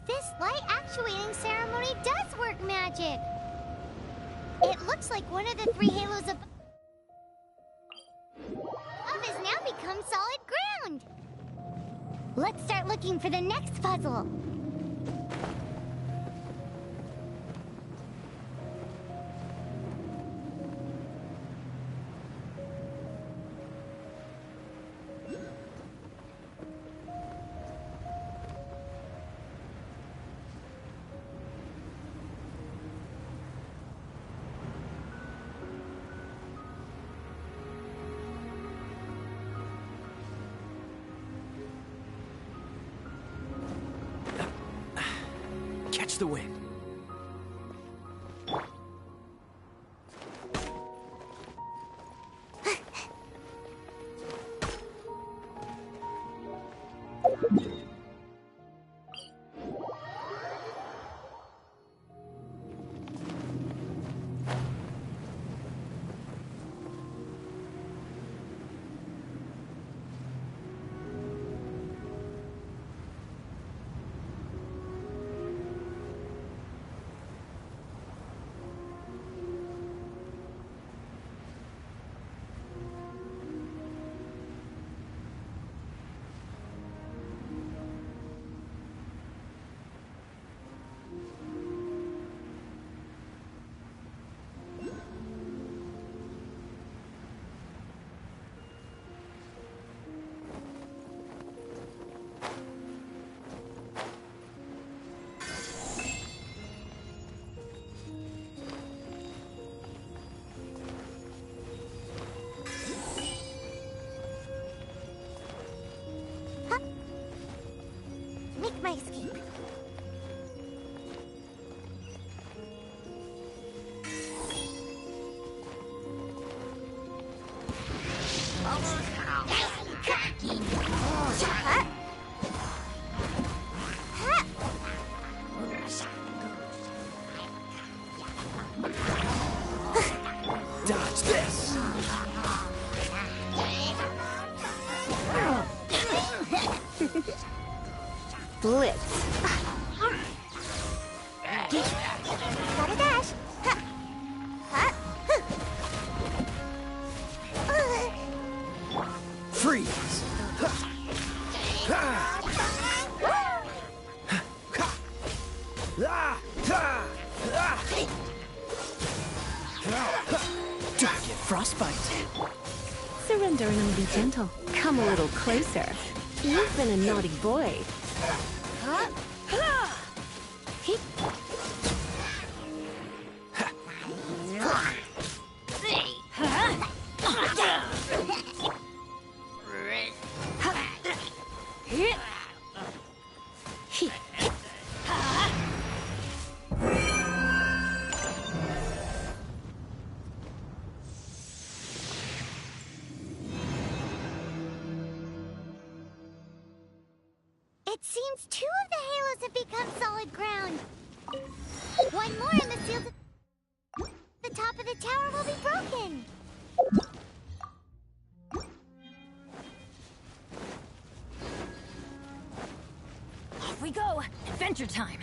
This light actuating ceremony does work magic! It looks like one of the 3 halos above has now become solid ground! Let's start looking for the next puzzle! catch the wind. Make my escape. Dodge this! Blitz. Gotta dash. Ha. Ha. Freeze! Do I get frostbite? Surrender and I'll be gentle. Come a little closer. You've been a naughty boy. It seems 2 of the halos have become solid ground. 1 more and the seal to the top of the tower will be broken. Off we go! Adventure time!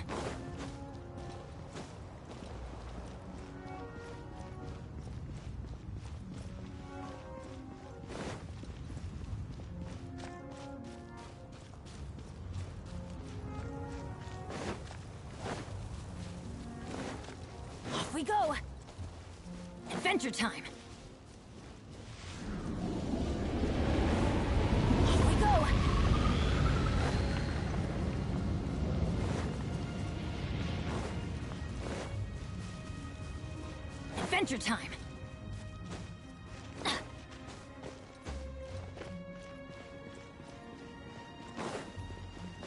Off we go! Adventure time! Off we go! Adventure time!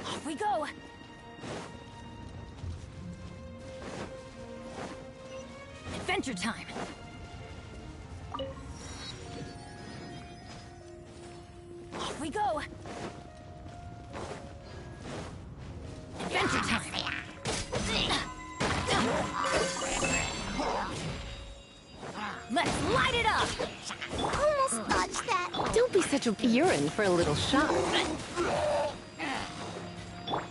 Off we go! Adventure time! Off we go! Adventure time! Let's light it up! Almost dodged that. Don't be such a... You're in for a little shock.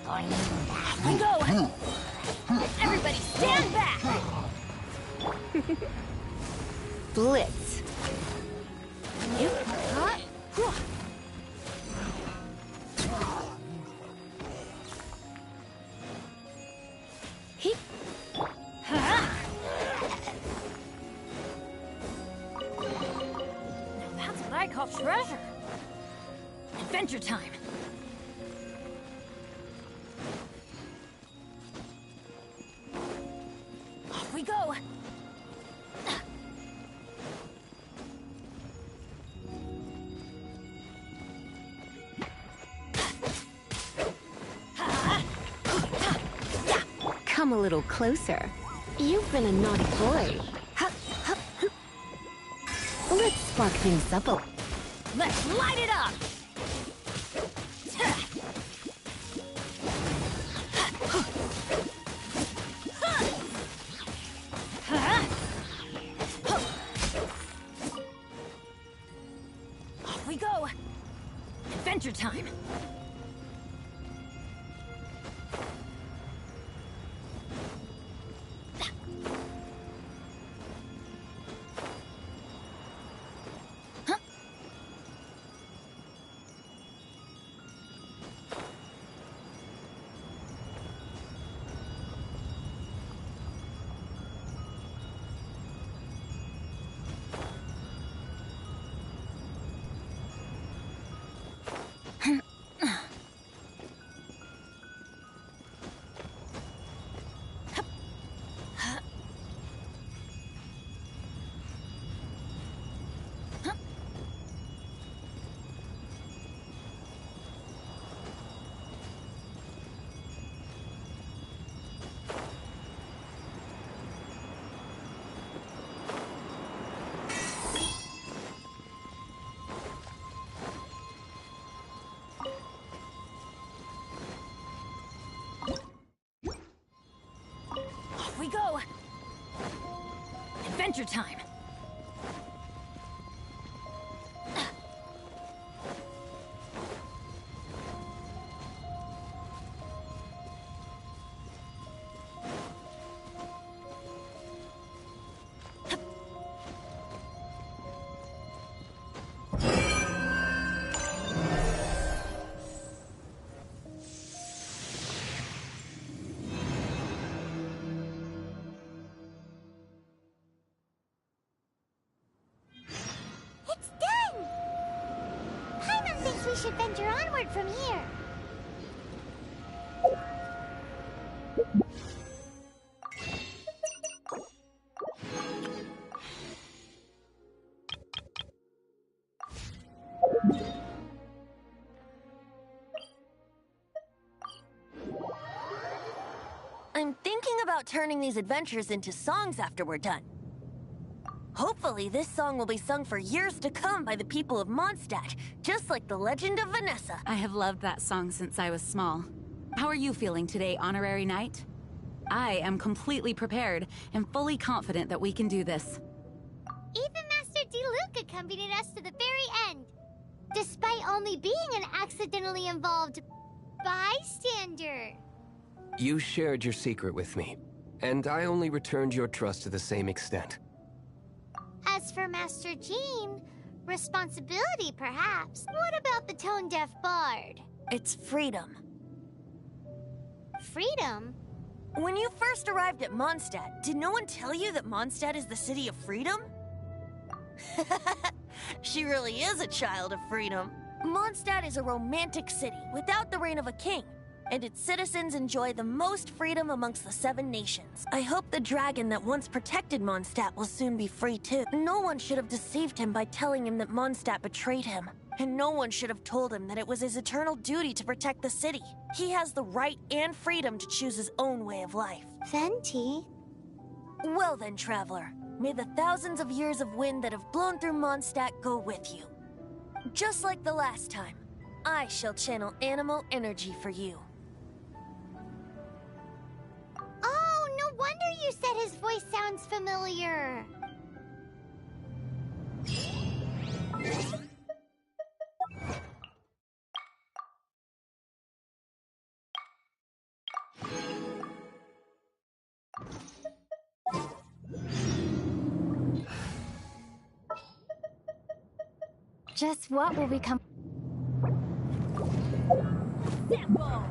Off we go! Everybody stand back! Blitz. Now that's what I call treasure! Adventure time! Off we go! Come a little closer. You've been a naughty boy. Let's spark things up a... Let's light it up! Off we go! Adventure time! Off we go! Adventure time! It's done! Paimon thinks we should venture onward from here. I'm thinking about turning these adventures into songs after we're done. Hopefully, this song will be sung for years to come by the people of Mondstadt, just like the legend of Vanessa. I have loved that song since I was small. How are you feeling today, Honorary Knight? I am completely prepared and fully confident that we can do this. Even Master Diluc accompanied us to the very end, despite only being an accidentally involved bystander. You shared your secret with me, and I only returned your trust to the same extent. As for Master Jean, responsibility perhaps. What about the tone-deaf bard? It's freedom. Freedom? When you first arrived at Mondstadt, did no one tell you that Mondstadt is the city of freedom? She really is a child of freedom. Mondstadt is a romantic city without the reign of a king, and its citizens enjoy the most freedom amongst the 7 nations. I hope the dragon that once protected Mondstadt will soon be free too. No one should have deceived him by telling him that Mondstadt betrayed him. And no one should have told him that it was his eternal duty to protect the city. He has the right and freedom to choose his own way of life. Venti? Well then, traveler, may the thousands of years of wind that have blown through Mondstadt go with you. Just like the last time, I shall channel animal energy for you. Oh, no wonder you said his voice sounds familiar. Just what will become... Sample!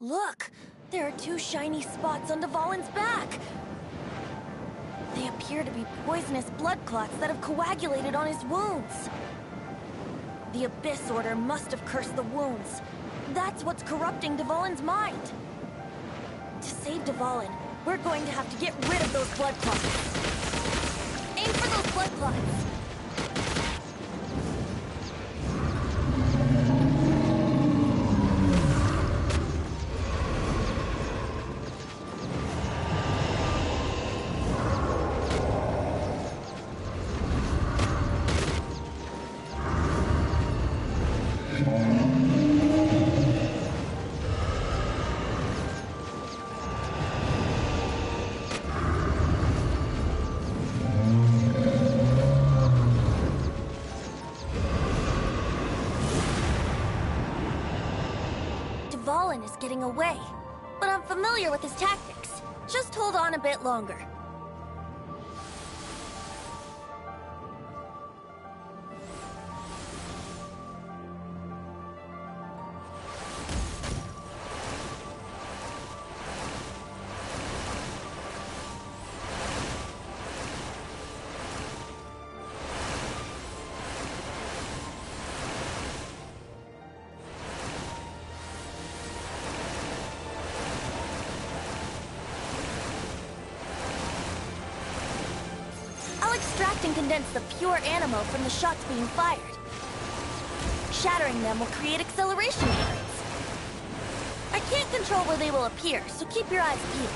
Look! There are two shiny spots on Dvalin's back! They appear to be poisonous blood clots that have coagulated on his wounds. The Abyss Order must have cursed the wounds. That's what's corrupting Dvalin's mind. To save Dvalin, we're going to have to get rid of those blood clots. Aim for those blood clots! Dvalin is getting away, but I'm familiar with his tactics. Just hold on a bit longer. Extract and condense the pure animo from the shots being fired. Shattering them will create acceleration currents. I can't control where they will appear, so keep your eyes peeled.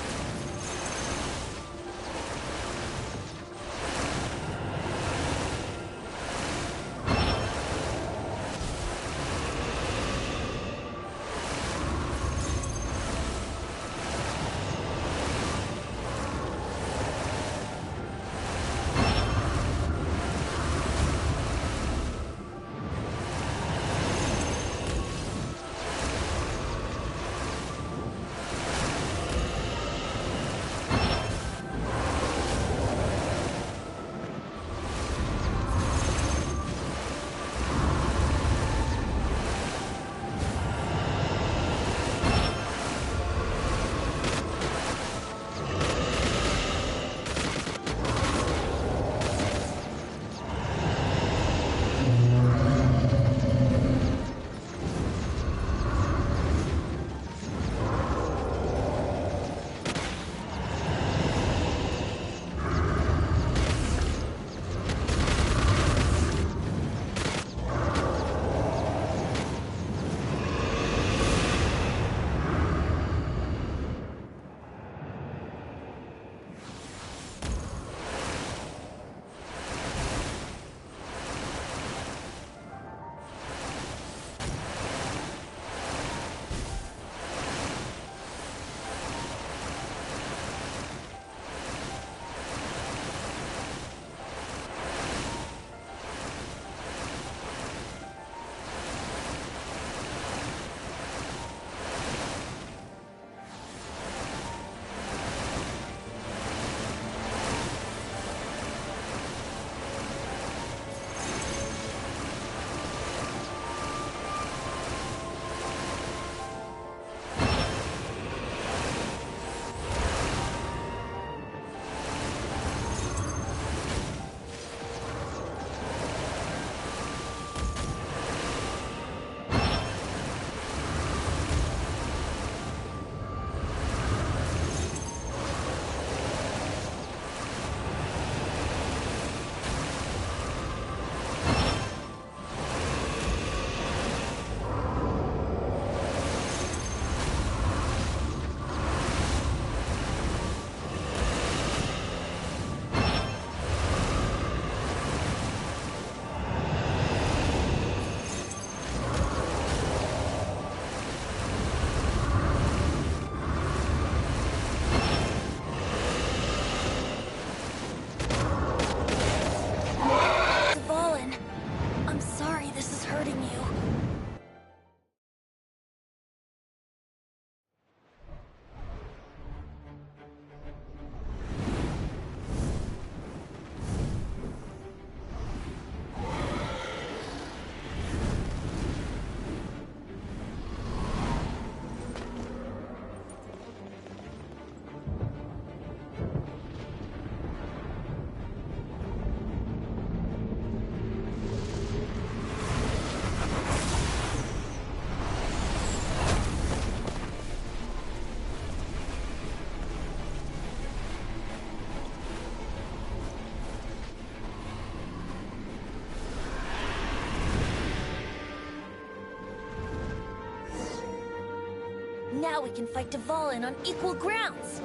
Now we can fight Dvalin on equal grounds.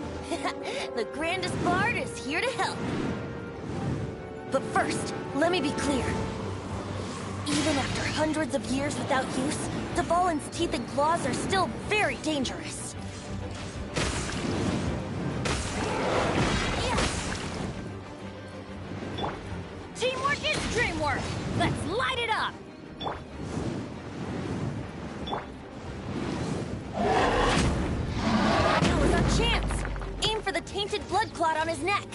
The grandest bard is here to help. But first, let me be clear. Even after hundreds of years without use, Dvalin's teeth and claws are still very dangerous. Teamwork is dreamwork! Let's light it up! Now is our chance! Aim for the tainted blood clot on his neck!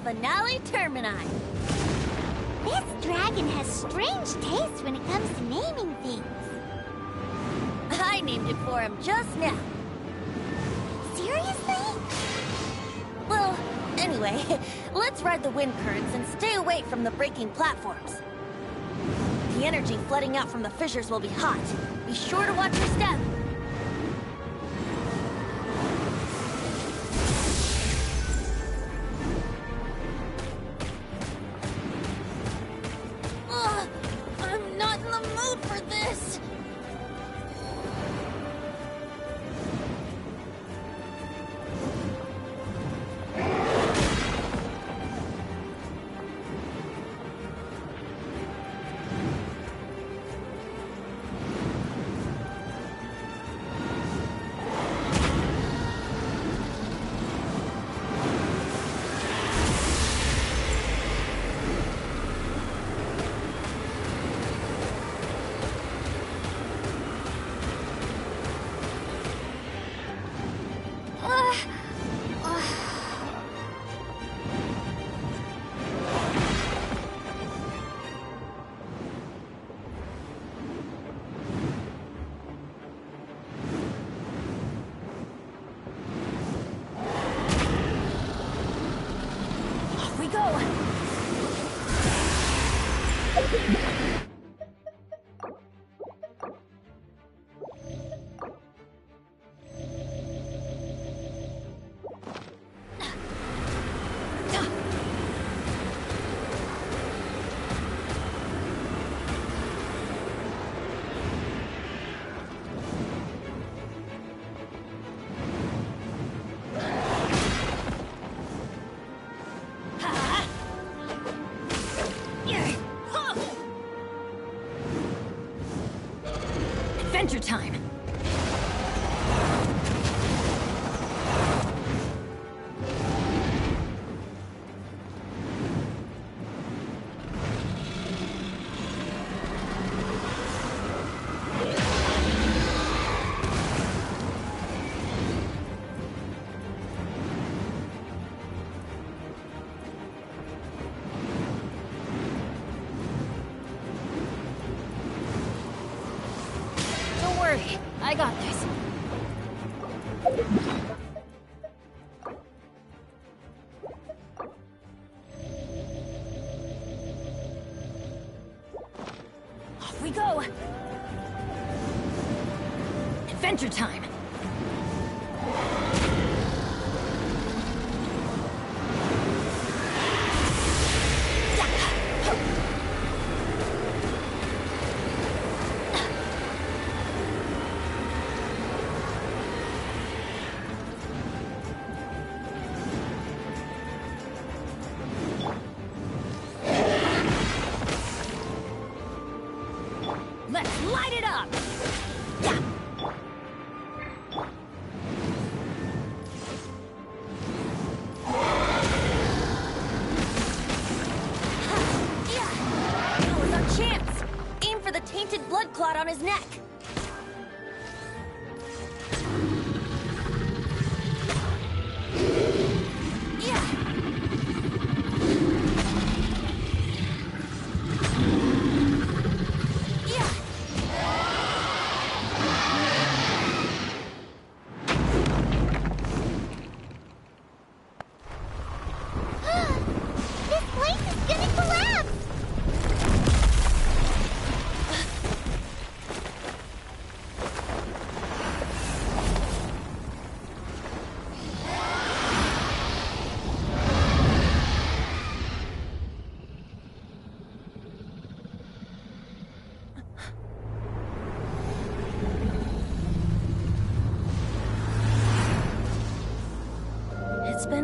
Finale Termini. This dragon has strange taste when it comes to naming things. I named it for him just now. Seriously? Well, anyway, let's ride the wind currents and stay away from the breaking platforms. The energy flooding out from the fissures will be hot. Be sure to watch your step. I'm not in the mood for this. Adventure time! I got this. Off we go. Adventure time. Let's light it up! Now is our chance! Aim for the tainted blood clot on his neck!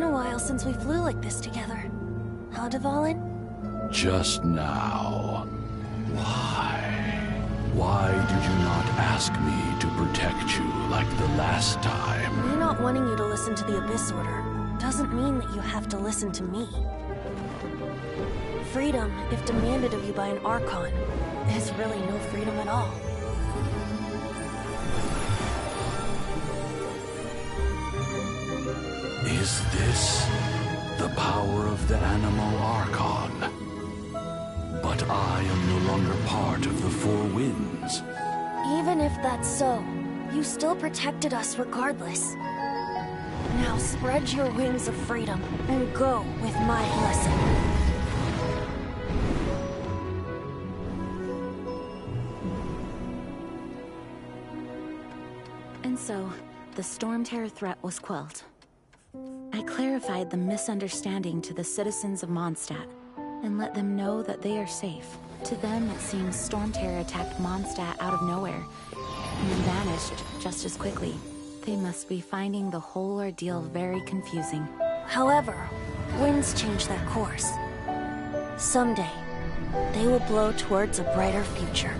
a while since we flew like this together. Huh, Dvalin? Just now. Why? Why did you not ask me to protect you like the last time? Me not wanting you to listen to the Abyss Order doesn't mean that you have to listen to me. Freedom, if demanded of you by an Archon, is really no freedom at all. Is this the power of the Animal Archon? But I am no longer part of the Four Winds. Even if that's so, you still protected us regardless. Now spread your wings of freedom and go with my blessing. And so, the Storm Terror threat was quelled. I clarified the misunderstanding to the citizens of Mondstadt, and let them know that they are safe. To them, it seems Storm Terror attacked Mondstadt out of nowhere, and then vanished just as quickly. They must be finding the whole ordeal very confusing. However, winds change their course. Someday, they will blow towards a brighter future.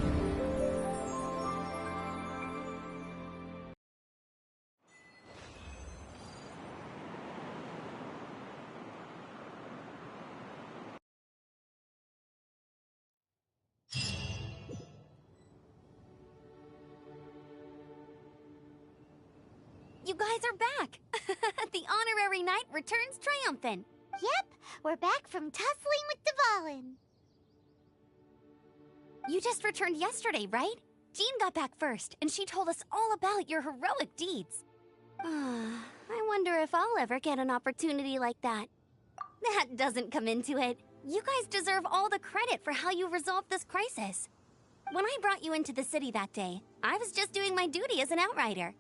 You guys are back! The honorary knight returns triumphant. Yep, we're back from tussling with Dvalin. You just returned yesterday, right? Jean got back first, and she told us all about your heroic deeds. I wonder if I'll ever get an opportunity like that. That doesn't come into it. You guys deserve all the credit for how you resolved this crisis. When I brought you into the city that day, I was just doing my duty as an outrider.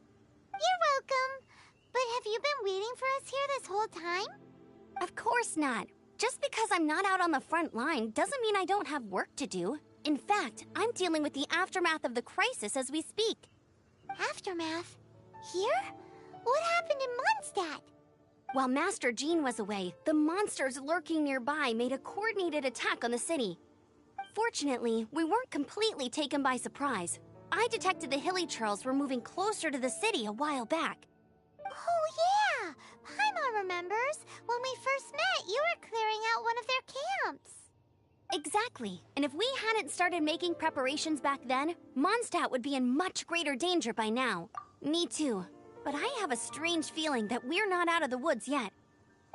You're welcome. But have you been waiting for us here this whole time? Of course not. Just because I'm not out on the front line doesn't mean I don't have work to do. In fact, I'm dealing with the aftermath of the crisis as we speak. Aftermath? Here? What happened in Mondstadt? While Master Jean was away, the monsters lurking nearby made a coordinated attack on the city. Fortunately, we weren't completely taken by surprise. I detected the Hilly Churls were moving closer to the city a while back. Oh yeah! Paimon remembers. When we first met, you were clearing out one of their camps. Exactly. And if we hadn't started making preparations back then, Mondstadt would be in much greater danger by now. Me too. But I have a strange feeling that we're not out of the woods yet.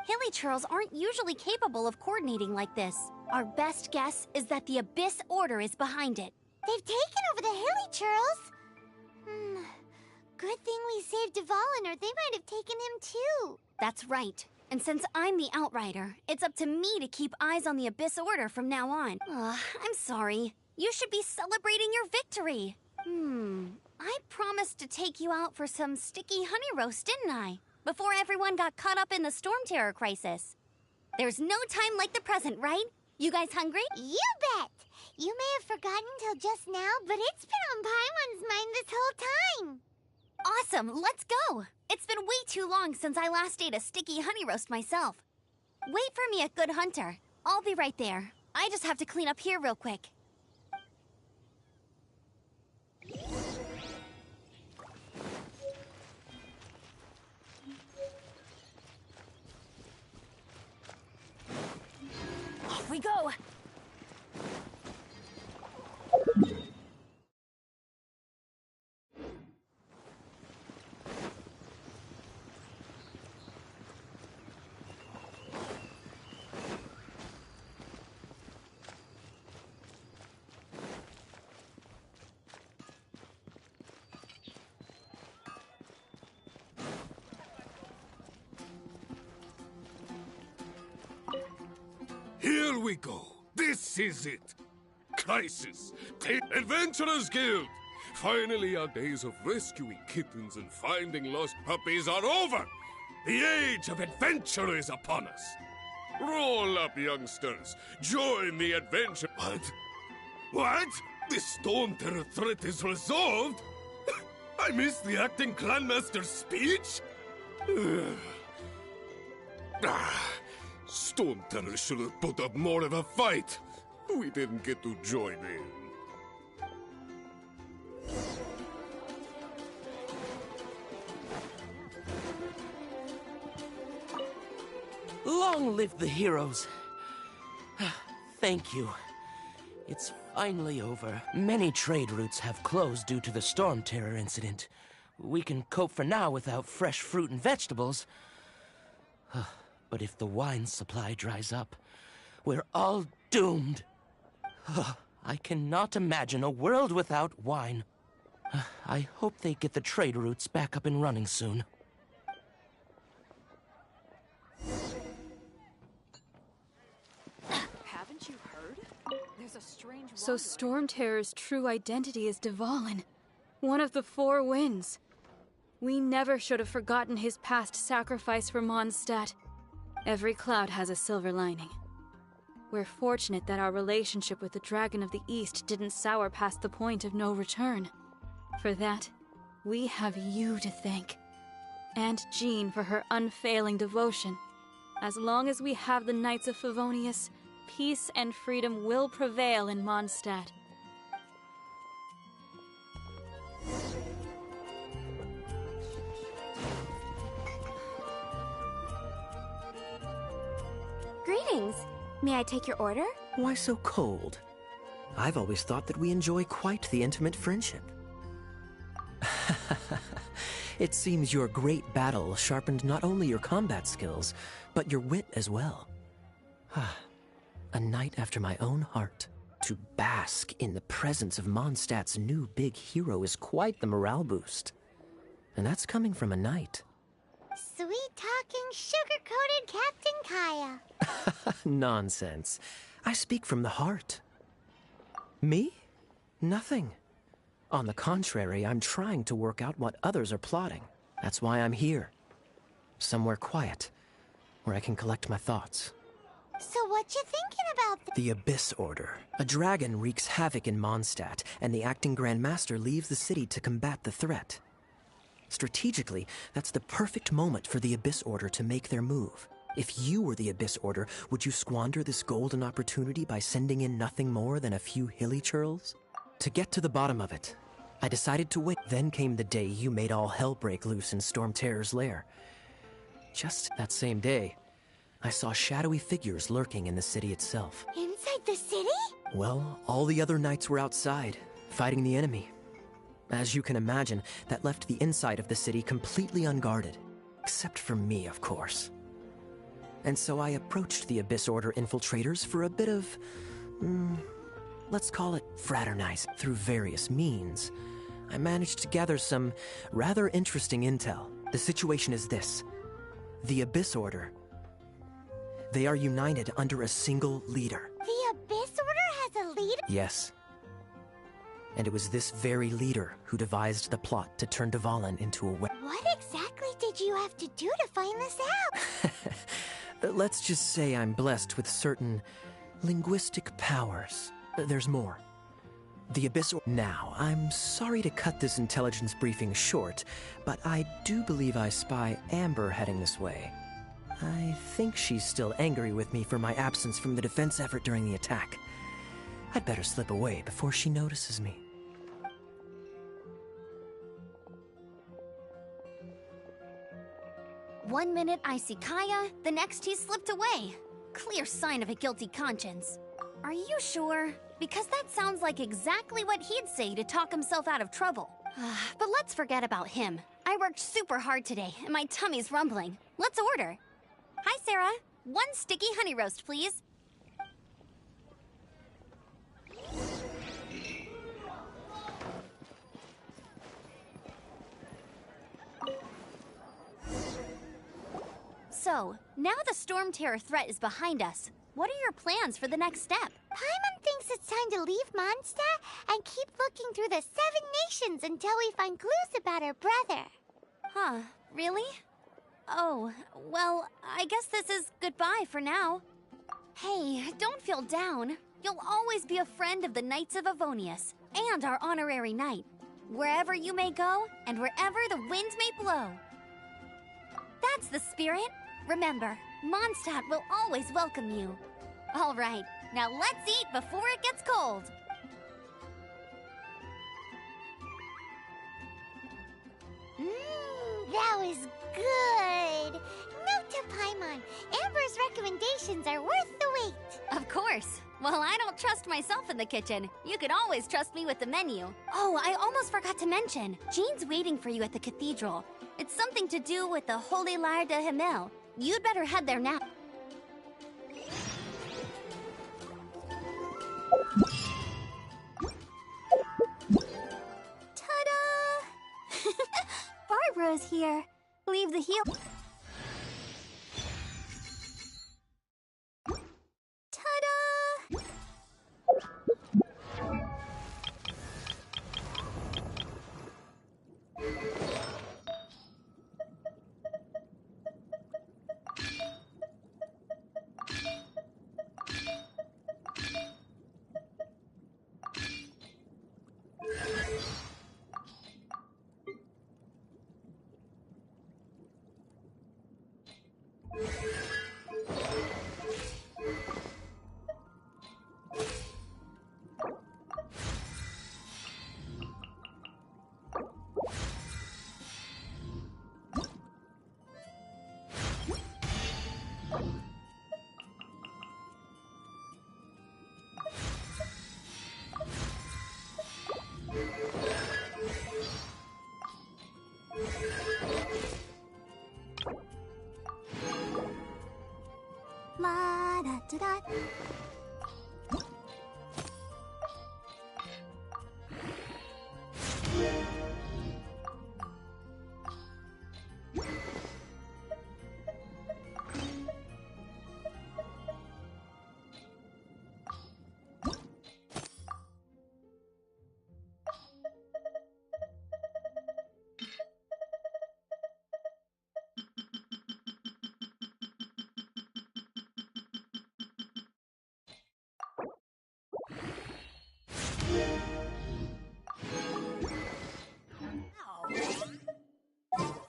Hilly Churls aren't usually capable of coordinating like this. Our best guess is that the Abyss Order is behind it. They've taken over the Hilly Churls? Good thing we saved Dvalin, or they might have taken him too. That's right. And since I'm the Outrider, it's up to me to keep eyes on the Abyss Order from now on. I'm sorry. You should be celebrating your victory. I promised to take you out for some sticky honey roast, didn't I? Before everyone got caught up in the Storm Terror crisis. There's no time like the present, right? You guys hungry? You bet! You may have forgotten till just now, but it's been on Paimon's mind this whole time. Awesome, let's go! It's been way too long since I last ate a sticky honey roast myself. Wait for me at Good Hunter. I'll be right there. I just have to clean up here real quick. Off we go! Here we go. This is it. Crisis. Adventurers Guild. Finally, our days of rescuing kittens and finding lost puppies are over. The age of adventure is upon us. Roll up, youngsters. Join the adventure. What? What? The Storm Terror threat is resolved? I missed the acting clanmaster's speech? Storm Terror should have put up more of a fight. We didn't get to join in. Long live the heroes. Thank you. It's finally over. Many trade routes have closed due to the Storm Terror incident. We can cope for now without fresh fruit and vegetables. But if the wine supply dries up, we're all doomed. I cannot imagine a world without wine. I hope they get the trade routes back up and running soon. Haven't you heard? There's a strange So Storm Terror's true identity is Dvalin, one of the Four Winds. We never should have forgotten his past sacrifice for Mondstadt. Every cloud has a silver lining. We're fortunate that our relationship with the Dragon of the East didn't sour past the point of no return. For that, we have you to thank. And Jean for her unfailing devotion. As long as we have the Knights of Favonius, peace and freedom will prevail in Mondstadt. Greetings. May I take your order? Why so cold? I've always thought that we enjoy quite the intimate friendship. It seems your great battle sharpened not only your combat skills, but your wit as well. A knight after my own heart. To bask in the presence of Mondstadt's new big hero is quite the morale boost. And that's coming from a knight. Sweet-talking, sugar-coated Captain Kaya. Nonsense. I speak from the heart. Me? Nothing. On the contrary, I'm trying to work out what others are plotting. That's why I'm here. Somewhere quiet, where I can collect my thoughts. So what you thinking about The Abyss Order. A dragon wreaks havoc in Mondstadt, and the acting Grand Master leaves the city to combat the threat. Strategically, that's the perfect moment for the Abyss Order to make their move. If you were the Abyss Order, would you squander this golden opportunity by sending in nothing more than a few hilly churls? To get to the bottom of it, I decided to wait. Then came the day you made all hell break loose in Storm Terror's lair. Just that same day, I saw shadowy figures lurking in the city itself. Inside the city? Well, all the other knights were outside, fighting the enemy. As you can imagine, that left the inside of the city completely unguarded. Except for me, of course. And so I approached the Abyss Order infiltrators for a bit of, let's call it fraternize. Through various means, I managed to gather some rather interesting intel. The situation is this. The Abyss Order, they are united under a single leader. The Abyss Order has a leader? Yes. And it was this very leader who devised the plot to turn Dvalin into a What exactly did you have to do to find this out? Let's just say I'm blessed with certain linguistic powers. There's more. The Abyss... Now, I'm sorry to cut this intelligence briefing short, but I do believe I spy Amber heading this way. I think she's still angry with me for my absence from the defense effort during the attack. I'd better slip away before she notices me. One minute I see Kaya, the next he slipped away. Clear sign of a guilty conscience. Are you sure? Because that sounds like exactly what he'd say to talk himself out of trouble. But let's forget about him. I worked super hard today, and my tummy's rumbling. Let's order. Hi, Sarah. One sticky honey roast, please. So, now the Storm Terror threat is behind us. What are your plans for the next step? Paimon thinks it's time to leave Mondstadt and keep looking through the 7 nations until we find clues about her brother. Huh, really? Oh, well, I guess this is goodbye for now. Hey, don't feel down. You'll always be a friend of the Knights of Favonius, and our honorary knight. Wherever you may go, and wherever the winds may blow. That's the spirit. Remember, Mondstadt will always welcome you. All right, now let's eat before it gets cold. That was good. Note to Paimon, Amber's recommendations are worth the wait. Of course. Well, I don't trust myself in the kitchen. You can always trust me with the menu. Oh, I almost forgot to mention. Jean's waiting for you at the cathedral. It's something to do with the Holy Lyre de Himmel. You'd better head there now. Ta-da! Barbara's here. Leave the heel. Ta-da! La-da-da-da.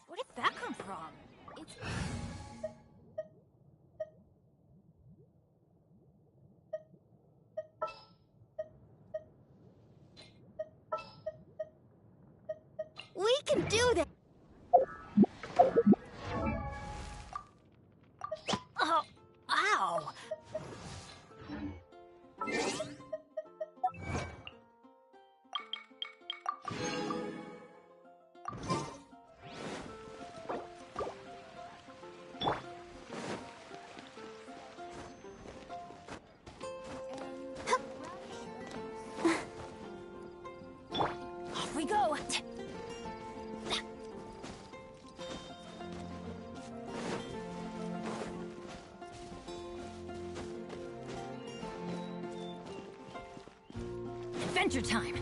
Where did that come from? It's... We can do this. Oh, ow! Off we go! Adventure time!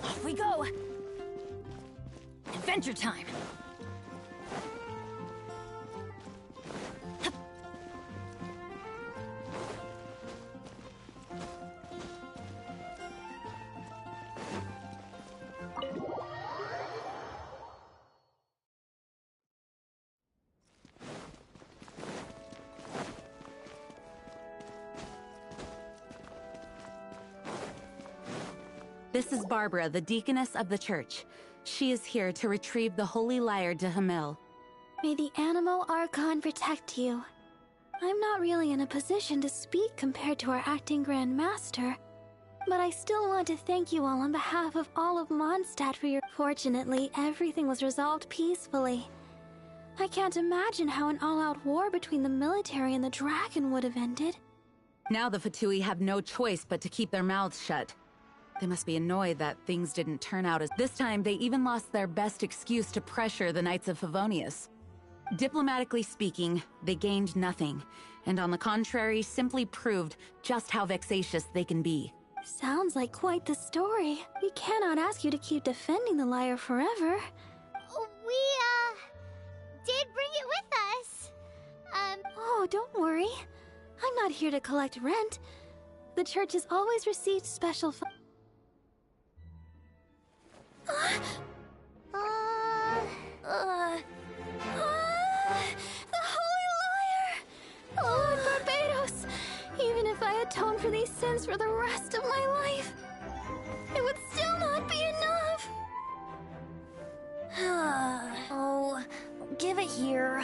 Off we go! Adventure time! This is Barbara, the deaconess of the church. She is here to retrieve the Holy Lyre de Himmel. May the Animo Archon protect you. I'm not really in a position to speak compared to our acting Grand Master, but I still want to thank you all on behalf of all of Mondstadt for your... Fortunately, everything was resolved peacefully. I can't imagine how an all-out war between the military and the dragon would have ended. Now the Fatui have no choice but to keep their mouths shut. They must be annoyed that things didn't turn out as... This time, they even lost their best excuse to pressure the Knights of Favonius. Diplomatically speaking, they gained nothing, and on the contrary, simply proved just how vexatious they can be. Sounds like quite the story. We cannot ask you to keep defending the lyre forever. We, did bring it with us. Oh, don't worry. I'm not here to collect rent. The church has always received special the Holy Liar! Lord Barbados! Even if I atone for these sins for the rest of my life, it would still not be enough! Oh, give it here.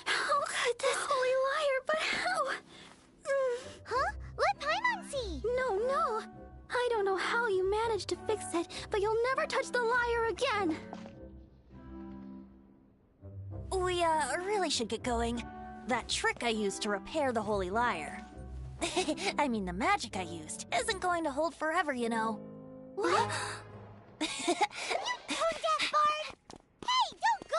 How could this Holy Liar, but how? Huh? Let Paimon see! No. I don't know how you managed to fix it, but you'll never touch the liar again! We, really should get going. That trick I used to repair the Holy Liar. I mean, the magic I used isn't going to hold forever, you know. What? You tone deaf, Bard! Hey, don't go!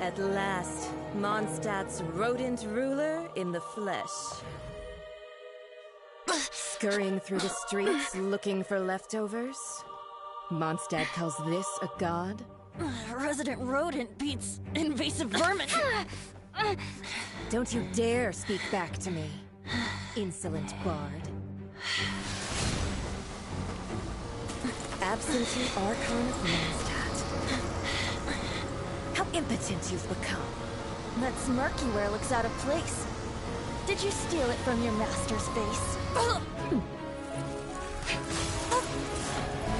At last, Mondstadt's rodent ruler in the flesh. Scurrying through the streets looking for leftovers? Mondstadt calls this a god? Resident rodent beats invasive vermin. Don't you dare speak back to me, insolent bard. Absentee Archon of Mondstadt. How impotent you've become. That smirk you wear looks out of place. Did you steal it from your master's face?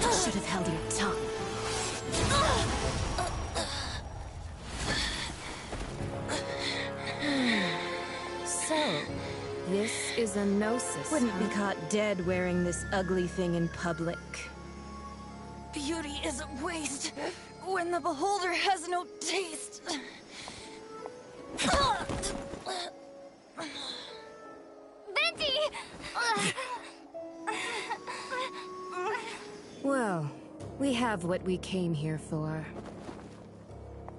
You should have held your tongue. So, this is a gnosis. Wouldn't be caught dead wearing this ugly thing in public. Beauty is a waste when the beholder has no taste. Venti! Well, we have what we came here for.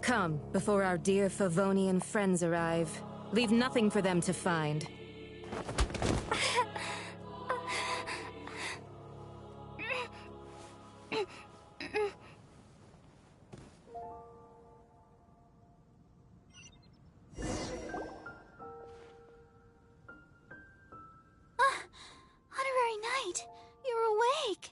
Come, before our dear Favonian friends arrive. Leave nothing for them to find. Honorary Knight, you're awake!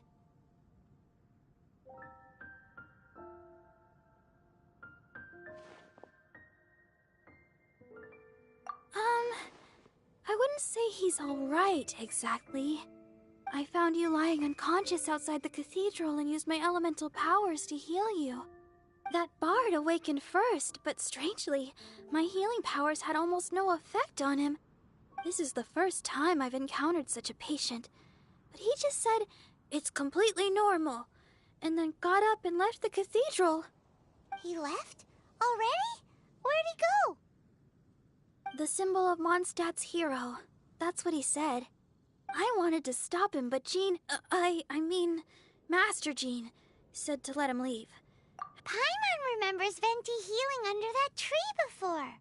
I wouldn't say he's alright, exactly. I found you lying unconscious outside the cathedral and used my elemental powers to heal you. That bard awakened first, but strangely, my healing powers had almost no effect on him. This is the first time I've encountered such a patient. But he just said, it's completely normal, and then got up and left the cathedral. He left? Already? Where'd he go? The symbol of Mondstadt's hero. That's what he said. I wanted to stop him, but Jean, I mean, Master Jean, said to let him leave. Paimon remembers Venti healing under that tree before.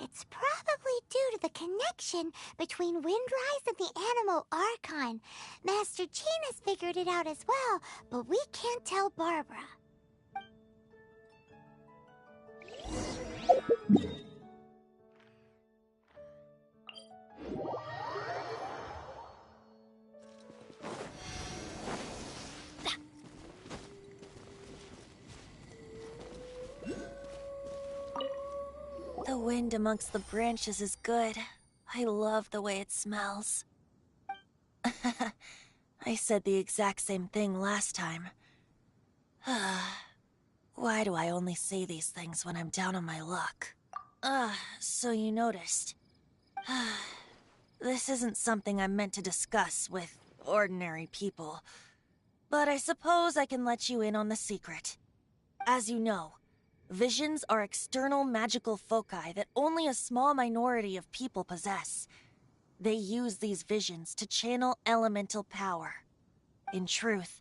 It's probably due to the connection between Windrise and the Animal Archon. Master Jean has figured it out as well, but we can't tell Barbara. The wind amongst the branches is good. I love the way it smells. I said the exact same thing last time. Why do I only say these things when I'm down on my luck? So you noticed. This isn't something I'm meant to discuss with ordinary people. But I suppose I can let you in on the secret. As you know, visions are external magical foci that only a small minority of people possess. They use these visions to channel elemental power. In truth,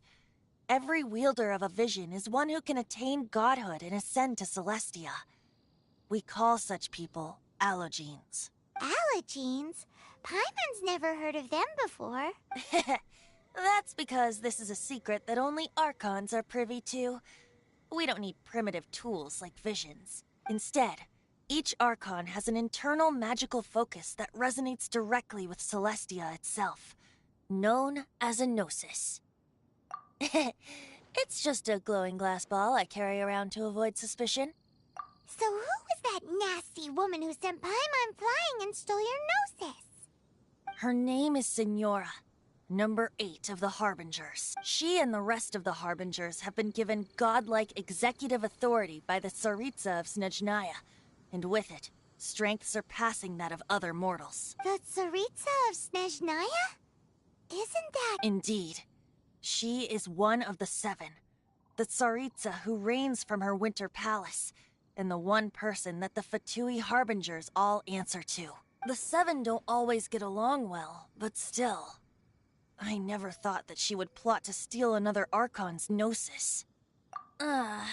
every wielder of a vision is one who can attain godhood and ascend to Celestia. We call such people allogenes. Allogenes? Paimon's never heard of them before. That's because this is a secret that only Archons are privy to. We don't need primitive tools like visions. Instead, each Archon has an internal magical focus that resonates directly with Celestia itself, known as a gnosis. It's just a glowing glass ball I carry around to avoid suspicion. So who was that nasty woman who sent Paimon flying and stole your gnosis? Her name is Signora, number 8 of the Harbingers. She and the rest of the Harbingers have been given godlike executive authority by the Tsaritsa of Snezhnaya, and with it, strength surpassing that of other mortals. The Tsaritsa of Snezhnaya? Isn't that... Indeed. She is one of the 7, the Tsaritsa who reigns from her winter palace, and the one person that the Fatui Harbingers all answer to. The 7 don't always get along well, but still... I never thought that she would plot to steal another Archon's gnosis. How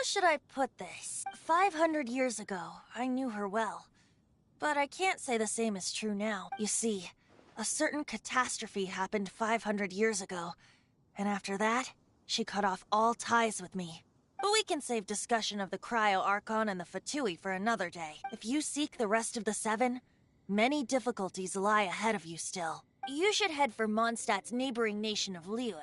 should I put this? 500 years ago, I knew her well. But I can't say the same is true now. You see, a certain catastrophe happened 500 years ago, and after that, she cut off all ties with me. But we can save discussion of the Cryo Archon and the Fatui for another day. If you seek the rest of the 7, many difficulties lie ahead of you still. You should head for Mondstadt's neighboring nation of Liyue.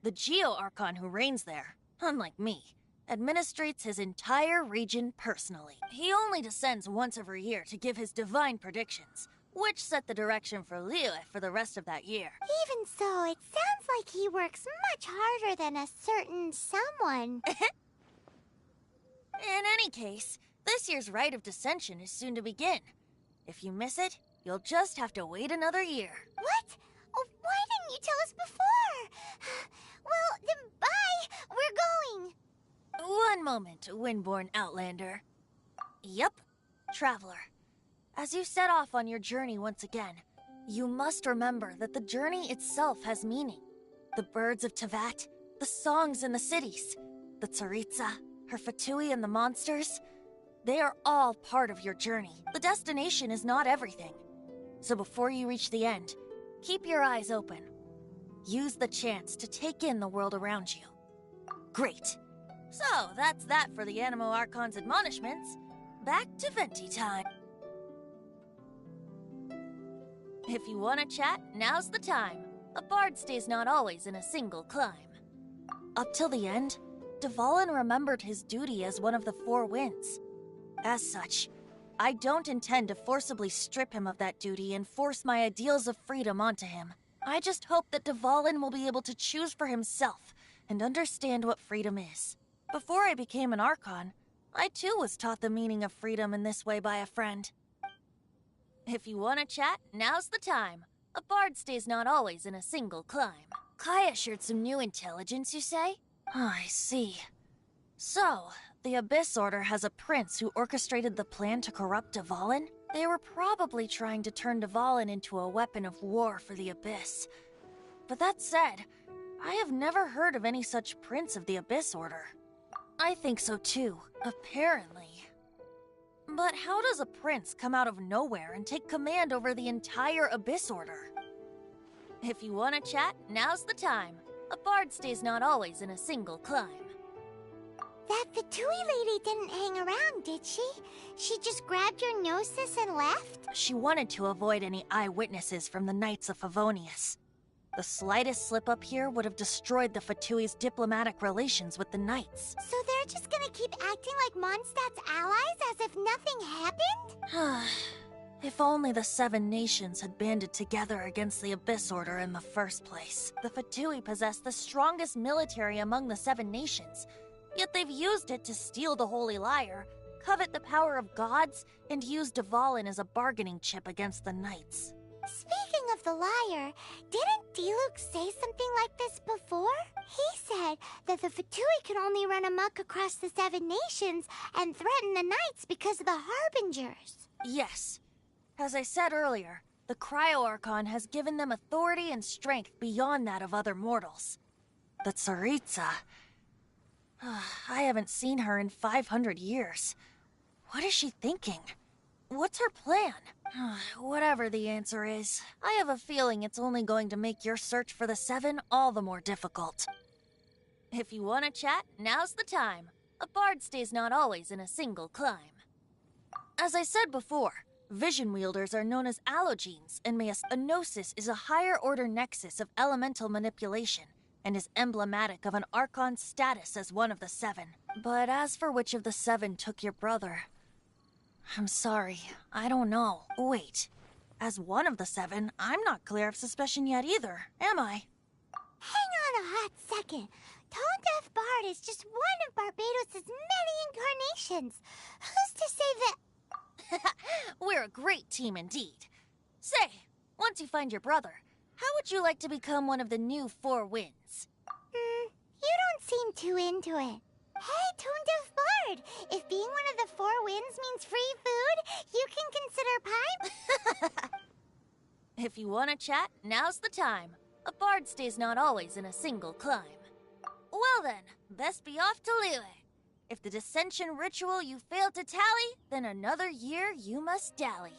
The Geo-Archon who reigns there, unlike me, administrates his entire region personally. He only descends once every year to give his divine predictions, which set the direction for Liyue for the rest of that year. Even so, it sounds like he works much harder than a certain someone. In any case, this year's Rite of Descension is soon to begin. If you miss it, you'll just have to wait another year. What? Oh, why didn't you tell us before? Well, then bye! We're going! One moment, Windborn Outlander. Yep, Traveler. As you set off on your journey once again, you must remember that the journey itself has meaning. The birds of Tevat, the songs in the cities, the Tsaritsa, her Fatui and the monsters, they are all part of your journey. The destination is not everything. So before you reach the end, keep your eyes open. Use the chance to take in the world around you. Great. So, that's that for the Animo Archon's admonishments. Back to Venti time. If you want to chat, now's the time. A bard stays not always in a single climb. Up till the end, Dvalin remembered his duty as one of the 4 winds. As such, I don't intend to forcibly strip him of that duty and force my ideals of freedom onto him. I just hope that Dvalin will be able to choose for himself and understand what freedom is. Before I became an Archon, I too was taught the meaning of freedom in this way by a friend. If you want to chat, now's the time. A bard stays not always in a single climb. Kaya shared some new intelligence, you say? Oh, I see. So, the Abyss Order has a prince who orchestrated the plan to corrupt Dvalin? They were probably trying to turn Dvalin into a weapon of war for the Abyss. But that said, I have never heard of any such prince of the Abyss Order. I think so too, apparently. But how does a prince come out of nowhere and take command over the entire Abyss Order? If you want to chat, now's the time. A bard stays not always in a single climb. That Fatui lady didn't hang around, did she? She just grabbed your gnosis and left? She wanted to avoid any eyewitnesses from the Knights of Favonius. The slightest slip-up here would have destroyed the Fatui's diplomatic relations with the Knights. So they're just gonna keep acting like Mondstadt's allies as if nothing happened? If only the 7 nations had banded together against the Abyss Order in the first place. The Fatui possess the strongest military among the 7 nations, yet they've used it to steal the Holy Lyre, covet the power of gods, and use Dvalin as a bargaining chip against the Knights. Speaking of the lyre, didn't Diluc say something like this before? He said that the Fatui can only run amok across the 7 nations and threaten the knights because of the Harbingers. Yes. As I said earlier, the Cryo-Archon has given them authority and strength beyond that of other mortals. The Tsaritsa... I haven't seen her in 500 years. What is she thinking? What's her plan? Whatever the answer is, I have a feeling it's only going to make your search for the 7 all the more difficult. If you want to chat, now's the time. A bard stays not always in a single climb. As I said before, vision wielders are known as allogenes, and a gnosis is a higher-order nexus of elemental manipulation, and is emblematic of an Archon's status as one of the 7. But as for which of the 7 took your brother... I'm sorry, I don't know. Wait, as one of the 7, I'm not clear of suspicion yet either, am I? Hang on a hot second. Tone Deaf Bard is just one of Barbados' many incarnations. Who's to say that... We're a great team indeed. Say, once you find your brother, how would you like to become one of the new 4 Winds? You don't seem too into it. Hey, Tone Deaf Bard! If being one of the 4 Winds means free food, you can consider pie... If you want to chat, now's the time. A bard stays not always in a single climb. Well then, best be off to Liyue. If the dissension ritual you failed to tally, then another year you must dally.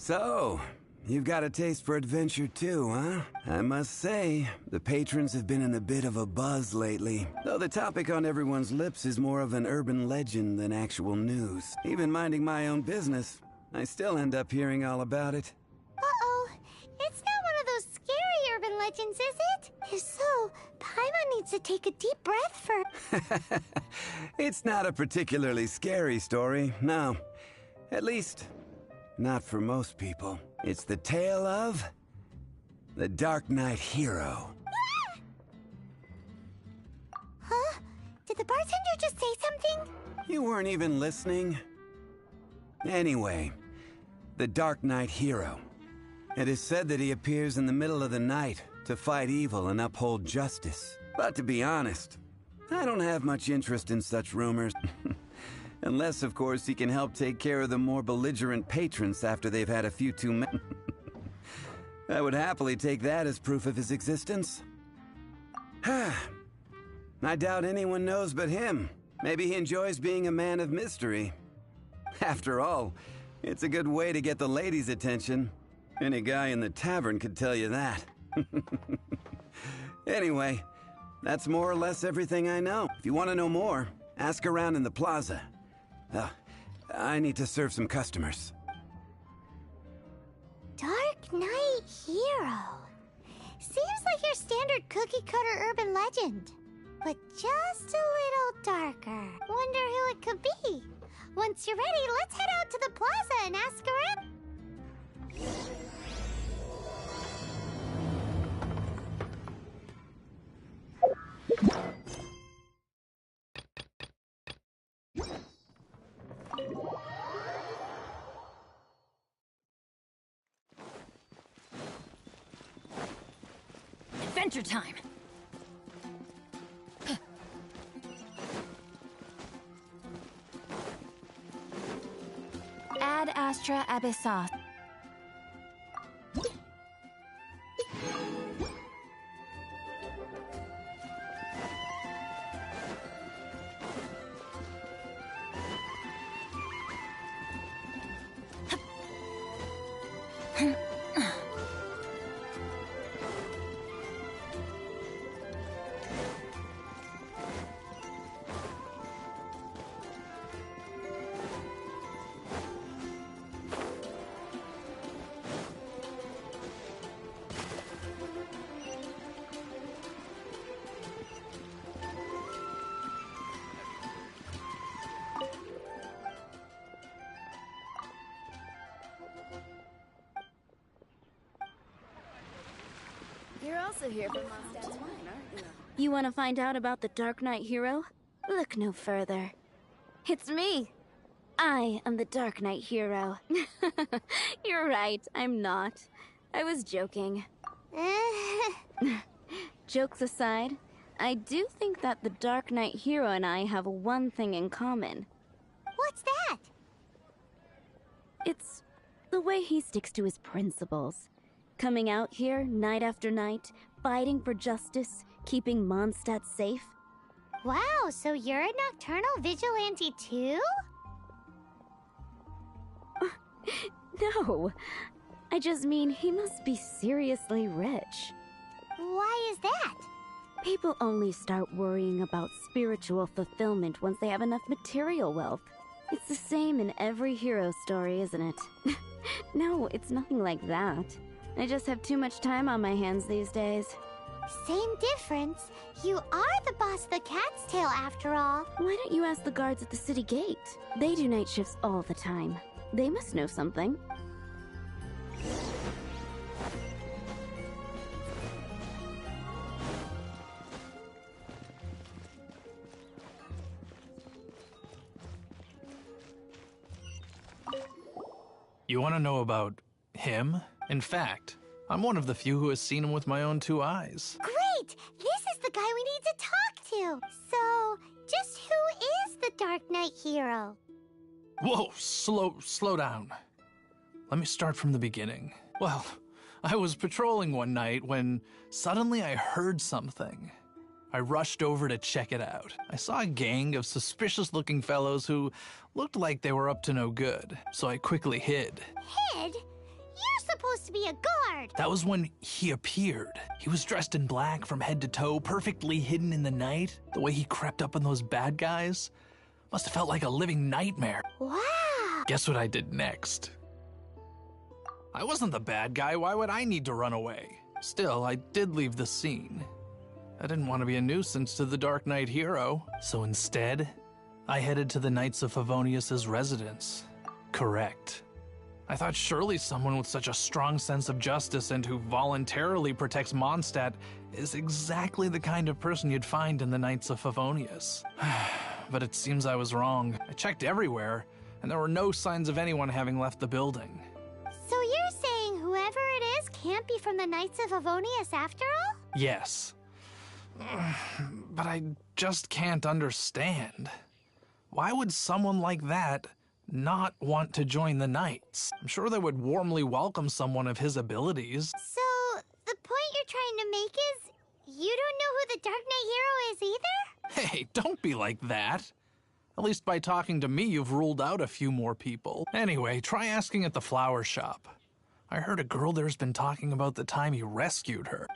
So, you've got a taste for adventure too, huh? I must say, the patrons have been in a bit of a buzz lately. Though the topic on everyone's lips is more of an urban legend than actual news. Even minding my own business, I still end up hearing all about it. Uh-oh. It's not one of those scary urban legends, is it? If so, Paimon needs to take a deep breath for... It's not a particularly scary story, no. At least... not for most people. It's the tale of... the Dark Knight Hero. Huh? Did the bartender just say something? You weren't even listening. Anyway, the Dark Knight Hero. It is said that he appears in the middle of the night to fight evil and uphold justice. But to be honest, I don't have much interest in such rumors. Unless, of course, he can help take care of the more belligerent patrons after they've had a few too many. I would happily take that as proof of his existence. I doubt anyone knows but him. Maybe he enjoys being a man of mystery. After all, it's a good way to get the ladies' attention. Any guy in the tavern could tell you that. Anyway, That's more or less everything I know. If you want to know more, ask around in the plaza. I need to serve some customers. Dark Knight Hero. Seems like your standard cookie-cutter urban legend, but just a little darker. Wonder who it could be. Once you're ready, let's head out to the plaza and ask around. Adventure time! Ad Astra Abyssos. You're also here for Mondstadt's wine, aren't you? You want to find out about the Dark Knight Hero? Look no further. It's me. I am the Dark Knight Hero. You're right, I'm not. I was joking. Jokes aside, I do think that the Dark Knight Hero and I have one thing in common. What's that? It's the way he sticks to his principles. Coming out here night after night, fighting for justice, keeping Mondstadt safe. Wow, so you're a nocturnal vigilante too? No, I just mean he must be seriously rich. Why is that? People only start worrying about spiritual fulfillment once they have enough material wealth. It's the same in every hero story, isn't it? No, it's nothing like that. I just have too much time on my hands these days. Same difference. You are the boss of the Cat's Tail after all. Why don't you ask the guards at the city gate? They do night shifts all the time. They must know something. You want to know about him? In fact, I'm one of the few who has seen him with my own 2 eyes. Great! This is the guy we need to talk to. So, just who is the Dark Knight Hero? Whoa, slow down. Let me start from the beginning. Well, I was patrolling one night when suddenly I heard something. I rushed over to check it out. I saw a gang of suspicious-looking fellows who looked like they were up to no good, so I quickly hid. Hid? You're supposed to be a guard! That was when he appeared. He was dressed in black from head to toe, perfectly hidden in the night. The way he crept up on those bad guys must have felt like a living nightmare. Wow! Guess what I did next? I wasn't the bad guy. Why would I need to run away? Still, I did leave the scene. I didn't want to be a nuisance to the Dark Knight Hero, so instead, I headed to the Knights of Favonius' residence. Correct. I thought surely someone with such a strong sense of justice and who voluntarily protects Mondstadt is exactly the kind of person you'd find in the Knights of Favonius. But it seems I was wrong. I checked everywhere, and there were no signs of anyone having left the building. So you're saying whoever it is can't be from the Knights of Favonius after all? Yes. But I just can't understand. Why would someone like that not want to join the Knights? I'm sure they would warmly welcome someone of his abilities. So, the point you're trying to make is you don't know who the Dark Knight Hero is either? Hey, don't be like that. At least by talking to me, you've ruled out a few more people. Anyway, try asking at the flower shop. I heard a girl there's been talking about the time you rescued her.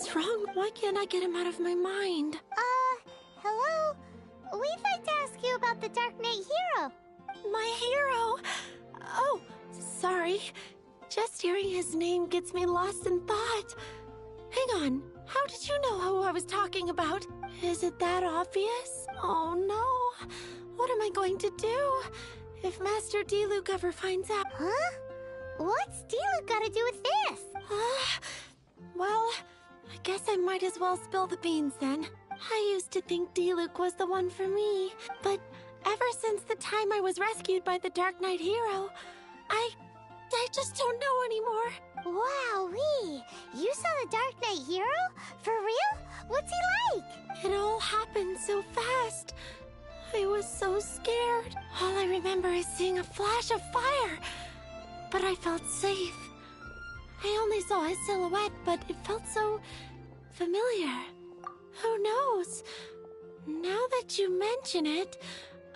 What's wrong? Why can't I get him out of my mind? Hello? We'd like to ask you about the Dark Knight Hero. My hero? Oh, sorry. Just hearing his name gets me lost in thought. Hang on. How did you know who I was talking about? Is it that obvious? Oh no. What am I going to do if Master Diluc ever finds out? Huh? What's Diluc got to do with this? Well, I guess I might as well spill the beans then. I used to think Diluc was the one for me, but ever since the time I was rescued by the Dark Knight Hero, I just don't know anymore. Wowee! You saw the Dark Knight Hero? For real? What's he like? It all happened so fast. I was so scared. All I remember is seeing a flash of fire, but I felt safe. I only saw his silhouette, but it felt so familiar. Who knows? Now that you mention it,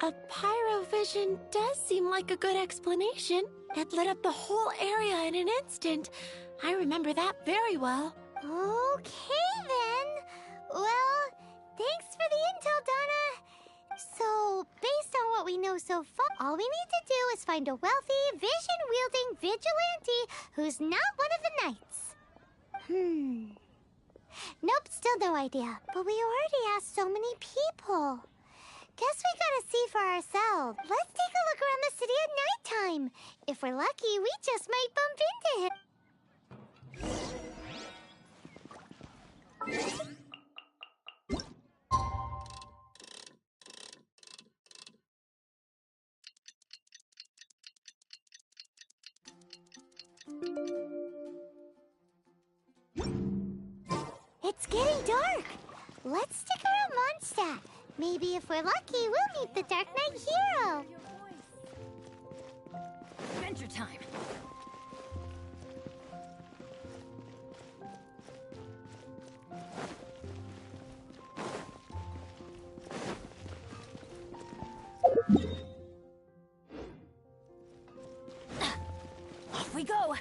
a pyrovision does seem like a good explanation. It lit up the whole area in an instant. I remember that very well. Okay then. Well, thanks for the intel, Donna. So, based on what we know so far, all we need to do is find a wealthy, vision-wielding vigilante who's not one of the knights. Nope, still no idea. But we already asked so many people. Guess we gotta see for ourselves. Let's take a look around the city at nighttime. If we're lucky, we just might bump into him. It's getting dark. Let's stick around Mondstadt. Maybe if we're lucky, we'll meet the Dark Knight Hero. Adventure time. Off we go.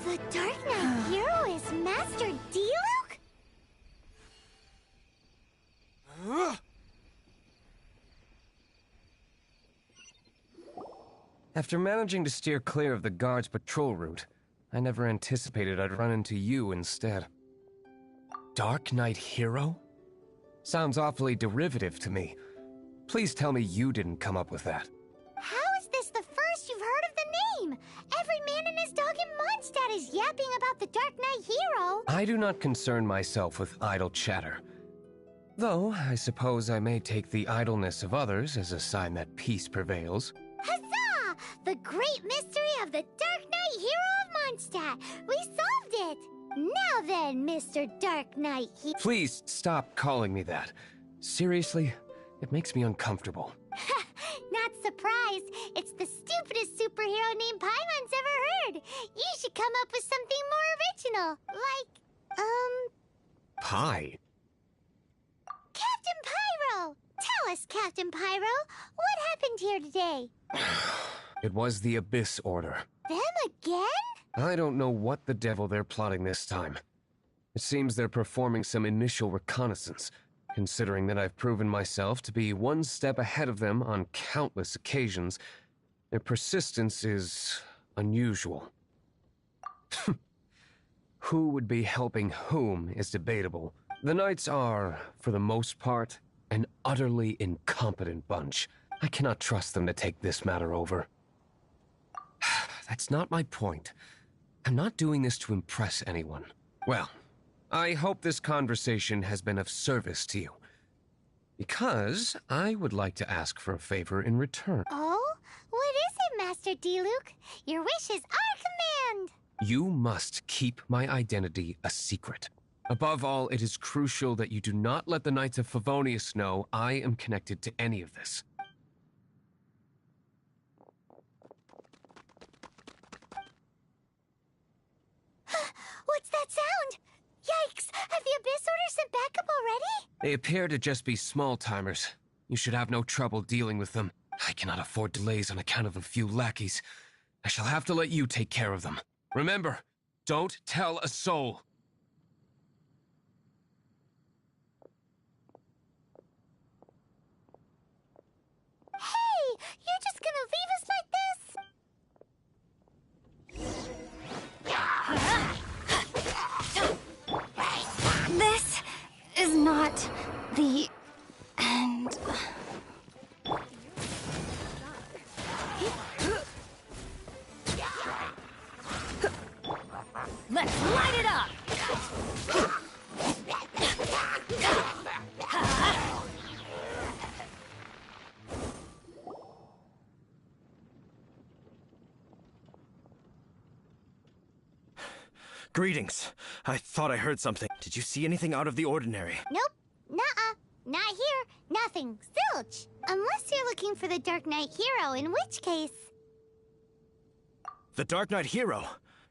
The Dark Knight Hero is Master Diluc? After managing to steer clear of the guard's patrol route, I never anticipated I'd run into you instead. Dark Knight Hero? Sounds awfully derivative to me. Please tell me you didn't come up with that. How is this the first you've heard of the name? Every man and his dog in Mondstadt is yapping about the Dark Knight Hero. I do not concern myself with idle chatter. Though, I suppose I may take the idleness of others as a sign that peace prevails. Huzzah! The great mystery of the Dark Knight Hero of Mondstadt. We solved it! Now then, Mr. Dark Knight Please stop calling me that. Seriously, it makes me uncomfortable. Not surprised. It's the stupidest superhero name Paimon's ever heard. You should come up with something more original. Like, Pie? Captain Pyro! Tell us, Captain Pyro, what happened here today? It was the Abyss Order. Them again? I don't know what the devil they're plotting this time. It seems they're performing some initial reconnaissance, considering that I've proven myself to be one step ahead of them on countless occasions. Their persistence is unusual. Who would be helping whom is debatable. The Knights are, for the most part, an utterly incompetent bunch. I cannot trust them to take this matter over. That's not my point. I'm not doing this to impress anyone. Well, I hope this conversation has been of service to you. Because I would like to ask for a favor in return. Oh? What is it, Master Diluc? Your wish is our command! You must keep my identity a secret. Above all, it is crucial that you do not let the Knights of Favonius know I am connected to any of this. What's that sound? Yikes! Have the Abyss Order sent backup already? They appear to just be small-timers. You should have no trouble dealing with them. I cannot afford delays on account of a few lackeys. I shall have to let you take care of them. Remember, don't tell a soul. Hey! You're just gonna leave us like this? This is not the end. Let's light it up! Greetings. I thought I heard something. Did you see anything out of the ordinary? Nope. Nuh-uh. Not here. Nothing. Zilch. Unless you're looking for the Dark Knight hero, in which case... The Dark Knight hero?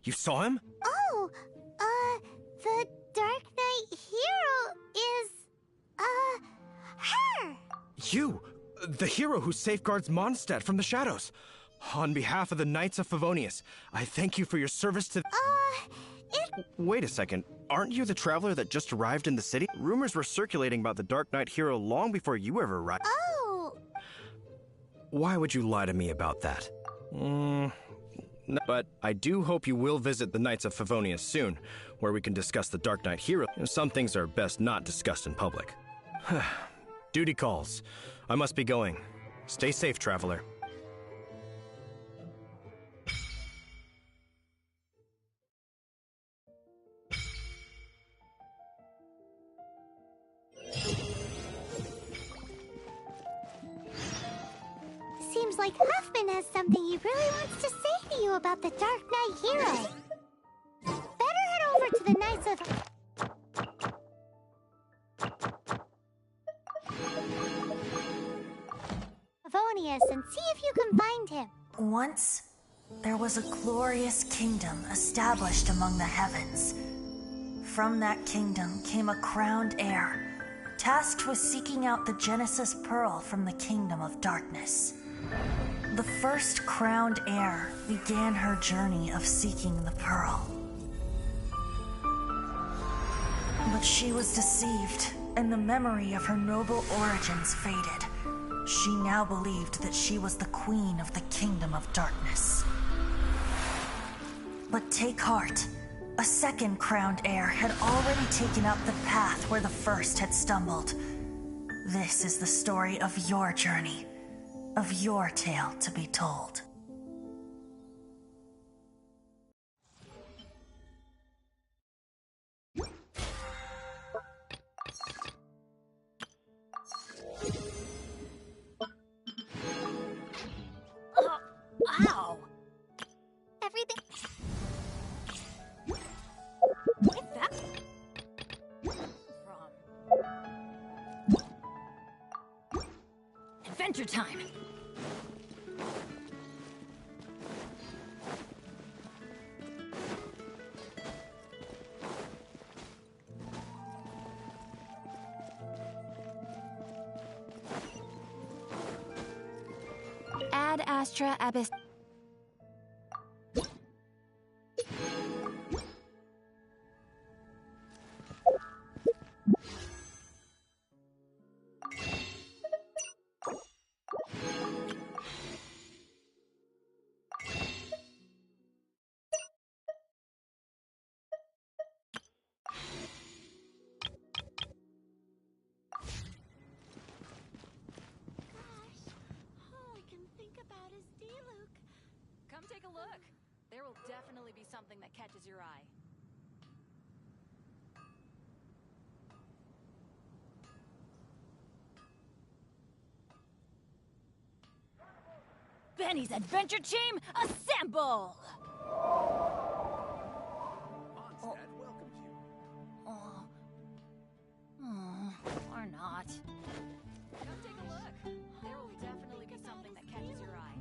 You saw him? Oh, the Dark Knight hero is, her! You! The hero who safeguards Mondstadt from the shadows. On behalf of the Knights of Favonius, I thank you for your service to... Wait a second. Aren't you the traveler that just arrived in the city? Rumors were circulating about the Dark Knight hero long before you ever arrived. Oh! Why would you lie to me about that? No, but I do hope you will visit the Knights of Favonius soon, where we can discuss the Dark Knight hero. Some things are best not discussed in public. Duty calls. I must be going. Stay safe, traveler. Seems like Huffman has something he really wants to say to you about the Dark Knight hero. Better head over to the Knights of... Favonius and see if you can find him. Once, there was a glorious kingdom established among the heavens. From that kingdom came a crowned heir, tasked with seeking out the Genesis Pearl from the Kingdom of Darkness. The first crowned heir began her journey of seeking the Pearl. But she was deceived, and the memory of her noble origins faded. She now believed that she was the queen of the Kingdom of Darkness. But take heart. A second crowned heir had already taken up the path where the first had stumbled. This is the story of your journey, of your tale to be told. Ow! Everything... Where'd that from? Adventure time! Ad Astra Abyss. Come take a look. There will definitely be something that catches your eye. Benny's Adventure Team, assemble! Mondstadt welcomes you. Or not. Come take a look. There will definitely be something that catches your eye.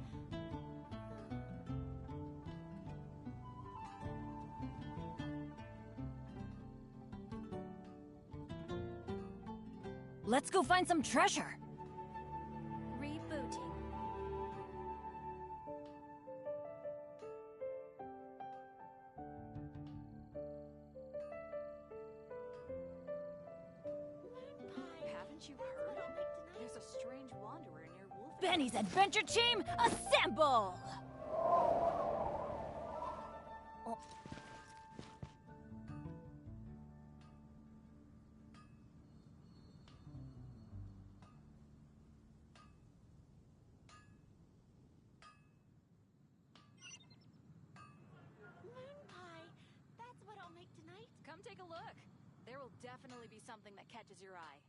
Let's go find some treasure. Rebooting. Haven't you heard? There's a strange wanderer near Wolf. Benny's Adventure Team, assemble! Come take a look. There will definitely be something that catches your eye.